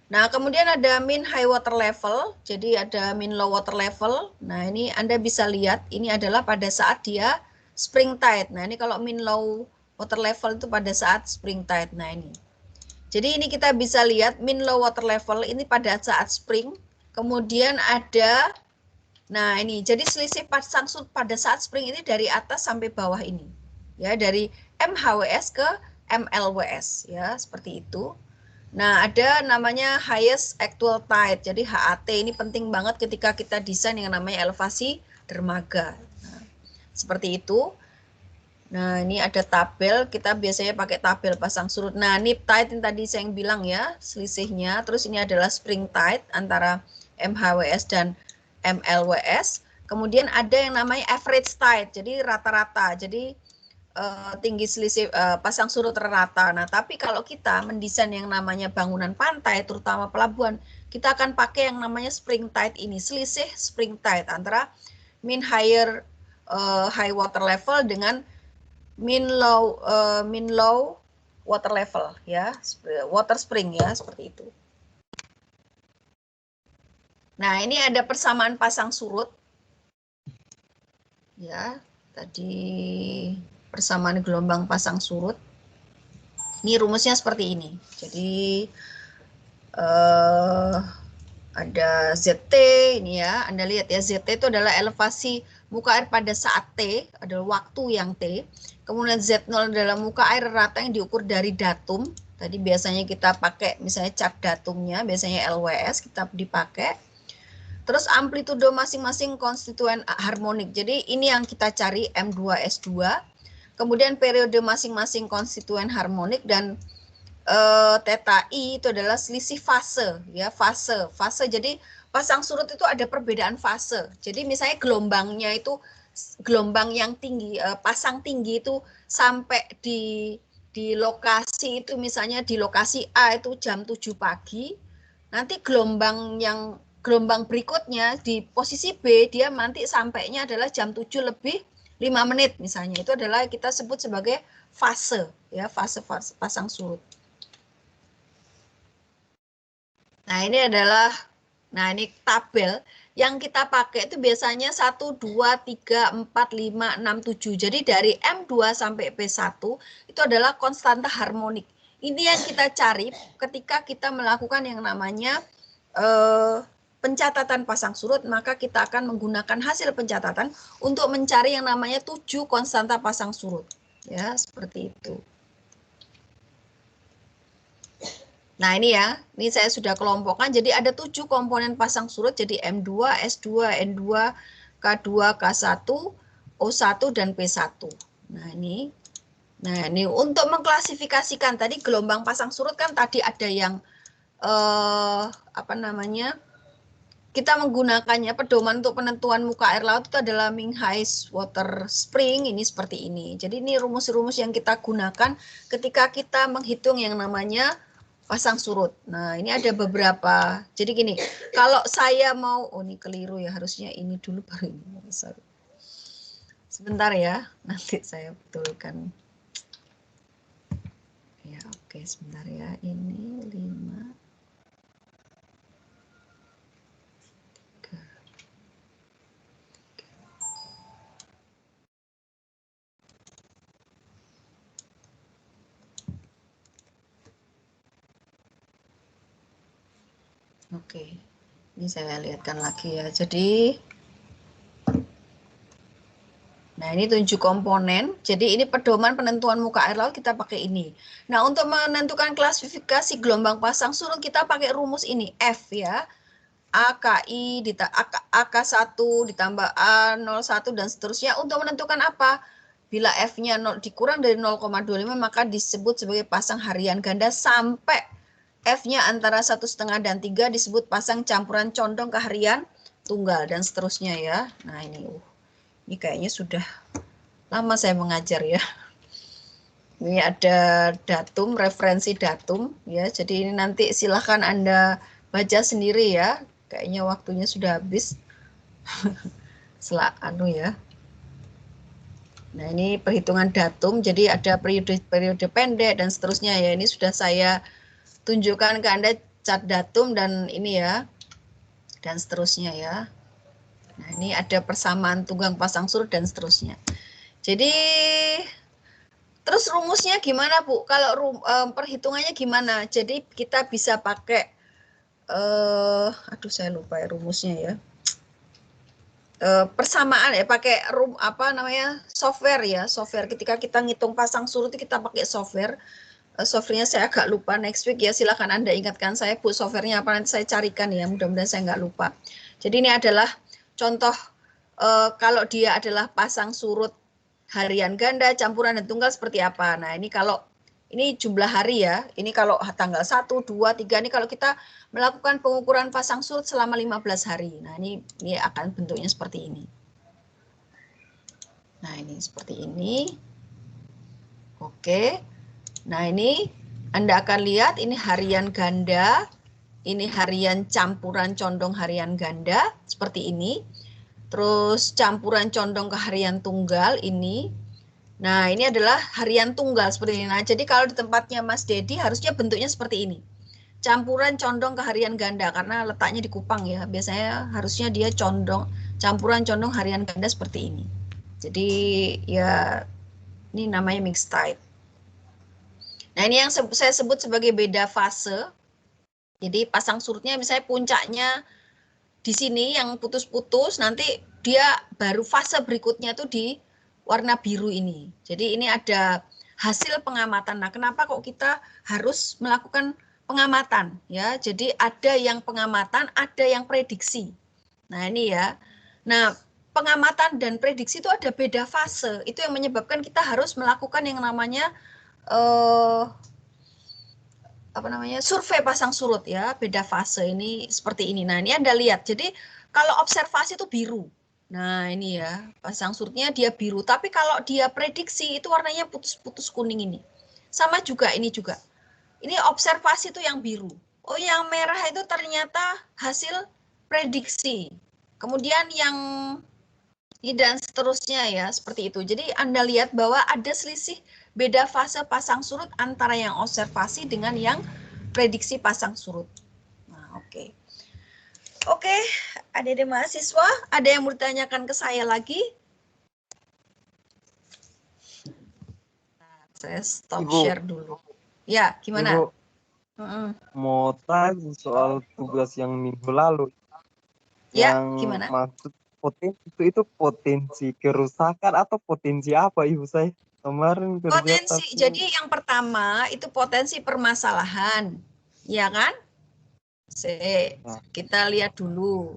Nah, kemudian ada mean high water level, jadi ada mean low water level. Nah, ini Anda bisa lihat, ini adalah pada saat dia spring tide. Nah, ini kalau mean low water level itu pada saat spring tide. Nah, ini. Jadi ini kita bisa lihat mean low water level ini pada saat spring. Kemudian ada, nah ini, jadi selisih pasang surut pada saat spring ini dari atas sampai bawah ini. Ya, dari MHWS ke MLWS ya, seperti itu. Nah, ada namanya highest actual tide. Jadi HAT ini penting banget ketika kita desain yang namanya elevasi dermaga. Nah, seperti itu. Nah, ini ada tabel, kita biasanya pakai tabel pasang surut. Nah, nip tide yang tadi saya bilang ya, selisihnya. Terus ini adalah spring tide antara MHWS dan MLWS. Kemudian ada yang namanya average tide, jadi rata-rata. Jadi tinggi selisih pasang surut rata. Nah, tapi kalau kita mendesain yang namanya bangunan pantai, terutama pelabuhan, kita akan pakai yang namanya spring tide ini, selisih spring tide antara mean high water level dengan mean low water level ya, water spring ya, seperti itu. Nah, ini ada persamaan pasang surut. Ya, tadi persamaan gelombang pasang surut. Ini rumusnya seperti ini. Jadi ada ZT ini ya, Anda lihat ya, ZT itu adalah elevasi muka air pada saat T, adalah waktu yang T. Kemudian Z0 adalah muka air rata yang diukur dari datum. Tadi biasanya kita pakai misalnya cat datumnya, biasanya LWS kita dipakai. Terus amplitudo masing-masing konstituen harmonik. Jadi ini yang kita cari M2S2. Kemudian periode masing-masing konstituen harmonik dan theta I itu adalah selisih fase ya, fase. Jadi pasang surut itu ada perbedaan fase. Jadi misalnya gelombangnya itu gelombang yang tinggi, pasang tinggi itu sampai di lokasi itu, misalnya di lokasi A itu jam 7 pagi. Nanti gelombang berikutnya di posisi B dia nanti sampainya adalah jam 7 lebih 5 menit misalnya. Itu adalah kita sebut sebagai fase ya, fase pasang surut. Nah, ini adalah, nah ini tabel yang kita pakai itu biasanya 1, 2, 3, 4, 5, 6, 7. Jadi dari M2 sampai P1 itu adalah konstanta harmonik. Ini yang kita cari ketika kita melakukan yang namanya pencatatan pasang surut, maka kita akan menggunakan hasil pencatatan untuk mencari yang namanya 7 konstanta pasang surut. Ya, seperti itu. Nah ini ya, ini saya sudah kelompokkan, jadi ada 7 komponen pasang surut, jadi M2, S2, N2, K2, K1, O1, dan P1. Nah ini untuk mengklasifikasikan tadi gelombang pasang surut kan tadi ada yang, kita menggunakannya pedoman untuk penentuan muka air laut itu adalah Minghais Water Spring, ini seperti ini. Jadi ini rumus-rumus yang kita gunakan ketika kita menghitung yang namanya pasang surut. Nah, ini ada beberapa. Jadi gini, kalau saya mau, oh ini keliru ya, harusnya ini dulu baru ini. Sorry. Sebentar ya, nanti saya betulkan. Ya, oke, sebentar ya. Ini 5. 3. Oke, ini saya lihatkan lagi ya. Jadi, nah ini 7 komponen. Jadi ini pedoman penentuan muka air laut kita pakai ini. Nah untuk menentukan klasifikasi gelombang pasang surut kita pakai rumus ini F ya. AKI AK1 ditambah A01 dan seterusnya untuk menentukan apa? Bila F-nya dikurang dari 0,25 maka disebut sebagai pasang harian ganda sampai F-nya antara 1,5 dan 3 disebut pasang campuran condong ke harian tunggal dan seterusnya ya. Nah ini kayaknya sudah lama saya mengajar ya. Ini ada datum, referensi datum ya. Jadi ini nanti silahkan Anda baca sendiri ya. Kayaknya waktunya sudah habis. Ya. Nah ini perhitungan datum. Jadi ada periode pendek dan seterusnya ya. Ini sudah saya tunjukkan ke Anda cat datum dan ini ya, dan seterusnya ya. Nah ini ada persamaan tunggang pasang surut dan seterusnya. Jadi terus rumusnya gimana Bu? Kalau perhitungannya gimana? Jadi kita bisa pakai, aduh saya lupa ya rumusnya ya. Persamaan ya, pakai software ya, software. Ketika kita ngitung pasang surut kita pakai software. Softwarenya saya agak lupa, next week ya silakan Anda ingatkan saya Bu softwarenya apa, nanti saya carikan ya, mudah-mudahan saya nggak lupa. Jadi ini adalah contoh kalau dia adalah pasang surut harian ganda, campuran dan tunggal seperti apa. Nah ini kalau ini jumlah hari ya, ini kalau tanggal 1, 2, 3 ini kalau kita melakukan pengukuran pasang surut selama 15 hari. Nah ini akan bentuknya seperti ini. Nah ini seperti ini. Oke. Nah ini Anda akan lihat ini harian ganda, ini harian campuran condong harian ganda, seperti ini. Terus campuran condong ke harian tunggal ini. Nah ini adalah harian tunggal seperti ini. Nah jadi kalau di tempatnya Mas Dedi harusnya bentuknya seperti ini. Campuran condong ke harian ganda karena letaknya di Kupang ya. Biasanya harusnya dia campuran condong harian ganda seperti ini. Jadi ya ini namanya mixed type. Nah ini yang saya sebut sebagai beda fase. Jadi pasang surutnya misalnya puncaknya di sini yang putus-putus, nanti dia baru fase berikutnya tuh di warna biru ini. Jadi ini ada hasil pengamatan. Nah, kenapa kok kita harus melakukan pengamatan ya? Jadi ada yang pengamatan, ada yang prediksi. Nah, ini ya. Nah, pengamatan dan prediksi itu ada beda fase. Itu yang menyebabkan kita harus melakukan yang namanya survei pasang surut ya, beda fase ini seperti ini. Nah, ini Anda lihat. Jadi kalau observasi itu biru. Nah, ini ya, pasang surutnya dia biru, tapi kalau dia prediksi itu warnanya putus-putus kuning ini. Sama juga ini juga. Ini observasi itu yang biru. Oh, yang merah itu ternyata hasil prediksi. Kemudian yang ini dan seterusnya ya, seperti itu. Jadi Anda lihat bahwa ada selisih beda fase pasang surut antara yang observasi dengan yang prediksi pasang surut. Nah, oke. Oke, adik-adik mahasiswa, ada yang mau ditanyakan ke saya lagi? Nah, saya stop Ibu. share dulu. Ya, gimana? Ibu, mau tanya soal tugas yang minggu lalu. Ya, Yang gimana? maksud potensi itu potensi kerusakan atau potensi apa, Ibu? Saya kemarin kerja Potensi. tapi Jadi yang pertama itu potensi permasalahan, ya kan? Kita lihat dulu.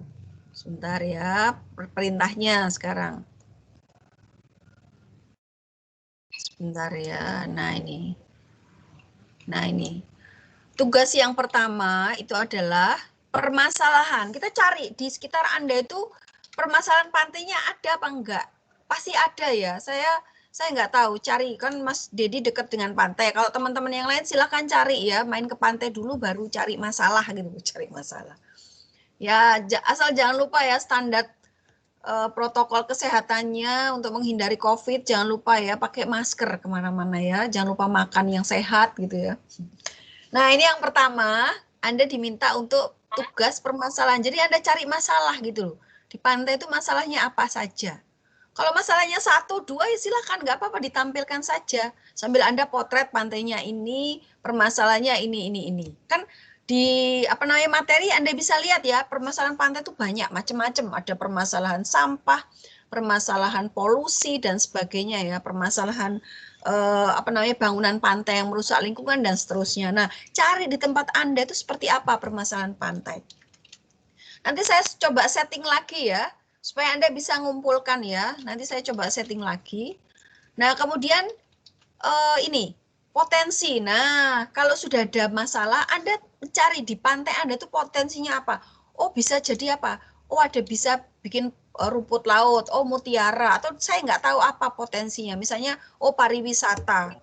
Sebentar ya, perintahnya sekarang. Sebentar ya. Nah, ini. Nah, ini. Tugas yang pertama itu adalah permasalahan. Kita cari di sekitar Anda itu permasalahan pantainya ada apa enggak? Pasti ada ya. Saya nggak tahu, cari kan Mas Dedi dekat dengan pantai. Kalau teman-teman yang lain silahkan cari ya, main ke pantai dulu baru cari masalah gitu, cari masalah. Ya, asal jangan lupa ya standar protokol kesehatannya untuk menghindari COVID, jangan lupa ya pakai masker kemana-mana ya, jangan lupa makan yang sehat gitu ya. Nah, ini yang pertama, Anda diminta untuk tugas permasalahan. Jadi Anda cari masalah gitu loh. Di pantai itu masalahnya apa saja. Kalau masalahnya 1, 2 ya silakan, nggak apa-apa ditampilkan saja. Sambil Anda potret pantainya ini, permasalahannya ini. Kan di materi Anda bisa lihat ya, permasalahan pantai itu banyak macam-macam. Ada permasalahan sampah, permasalahan polusi dan sebagainya ya, permasalahan bangunan pantai yang merusak lingkungan dan seterusnya. Nah, cari di tempat Anda itu seperti apa permasalahan pantai. Nanti saya coba setting lagi ya, supaya Anda bisa ngumpulkan ya. Nanti saya coba setting lagi. Nah, kemudian ini potensi. Nah, kalau sudah ada masalah, Anda cari di pantai Anda itu potensinya apa? Oh, bisa jadi apa? Oh, ada bisa bikin rumput laut, oh mutiara, atau saya nggak tahu apa potensinya. Misalnya, oh pariwisata.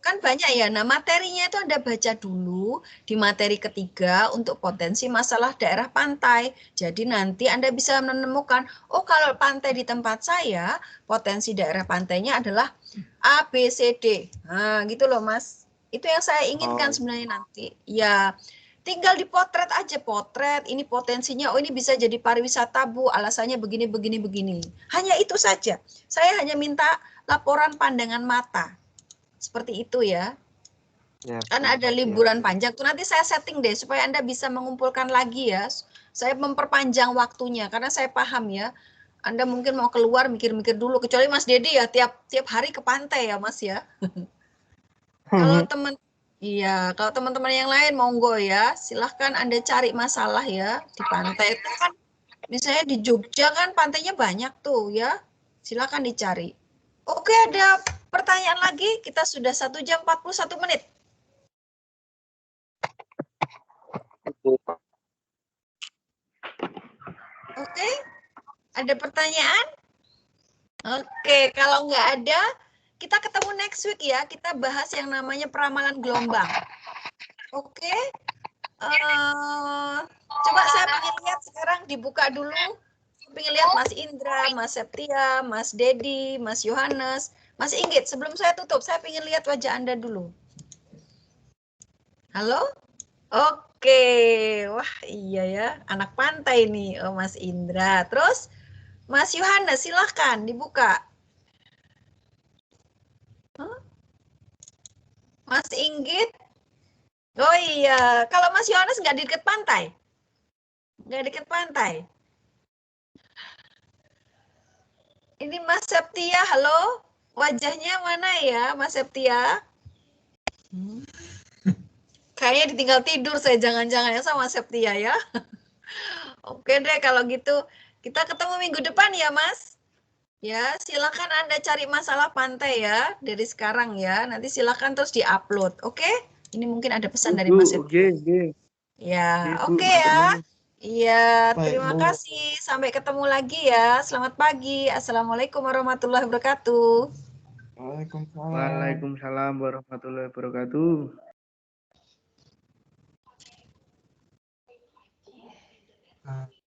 Kan banyak ya. Nah, materinya itu Anda baca dulu di materi ketiga untuk potensi masalah daerah pantai. Jadi nanti Anda bisa menemukan, oh kalau pantai di tempat saya, potensi daerah pantainya adalah A, B, C, D. Nah, gitu loh Mas. Itu yang saya inginkan sebenarnya nanti. Ya, tinggal dipotret aja, potret. Ini potensinya, oh ini bisa jadi pariwisata Bu, alasannya begini. Hanya itu saja. Saya hanya minta laporan pandangan mata. Seperti itu ya. Kan ada liburan panjang tuh, nanti saya setting deh supaya Anda bisa mengumpulkan lagi ya. Saya memperpanjang waktunya karena saya paham ya. Anda mungkin mau keluar mikir-mikir dulu, kecuali Mas Dedi ya tiap hari ke pantai ya Mas ya. Kalau teman-teman yang lain monggo ya, silahkan Anda cari masalah ya di pantai itu kan. Misalnya di Jogja kan pantainya banyak tuh ya, silahkan dicari. Oke, ada pertanyaan lagi, kita sudah 1 jam 41 menit. Oke, ada pertanyaan? Oke, kalau nggak ada, kita ketemu next week ya. Kita bahas yang namanya peramalan gelombang. Oke, coba saya pengen lihat sekarang dibuka dulu. Saya pengen lihat Mas Indra, Mas Septia, Mas Dedi, Mas Yohanes, Mas Inggit. Sebelum saya tutup, saya pengen lihat wajah Anda dulu. Halo? Oke, wah iya ya, anak pantai nih, oh Mas Indra. Terus Mas Yohanes, silahkan dibuka. Mas Inggit, Oh iya, kalau Mas Yohanes nggak di dekat pantai? Nggak dekat pantai? Ini Mas Septia, halo? Wajahnya mana ya, Mas Septia? Kayaknya ditinggal tidur saya, jangan-jangan ya sama Septia ya. Oke deh, kalau gitu kita ketemu minggu depan ya, Mas. Ya, silakan Anda cari masalah pantai ya dari sekarang ya. Nanti silakan terus diupload. Oke? Ini mungkin ada pesan dari Mas Septia. Oke. Ya, Bu, oke matur ya. nuwun. Iya, Baik, terima Bu. kasih. Sampai ketemu lagi ya. Selamat pagi. Assalamualaikum warahmatullahi wabarakatuh. Waalaikumsalam. Waalaikumsalam warahmatullahi wabarakatuh. Nah.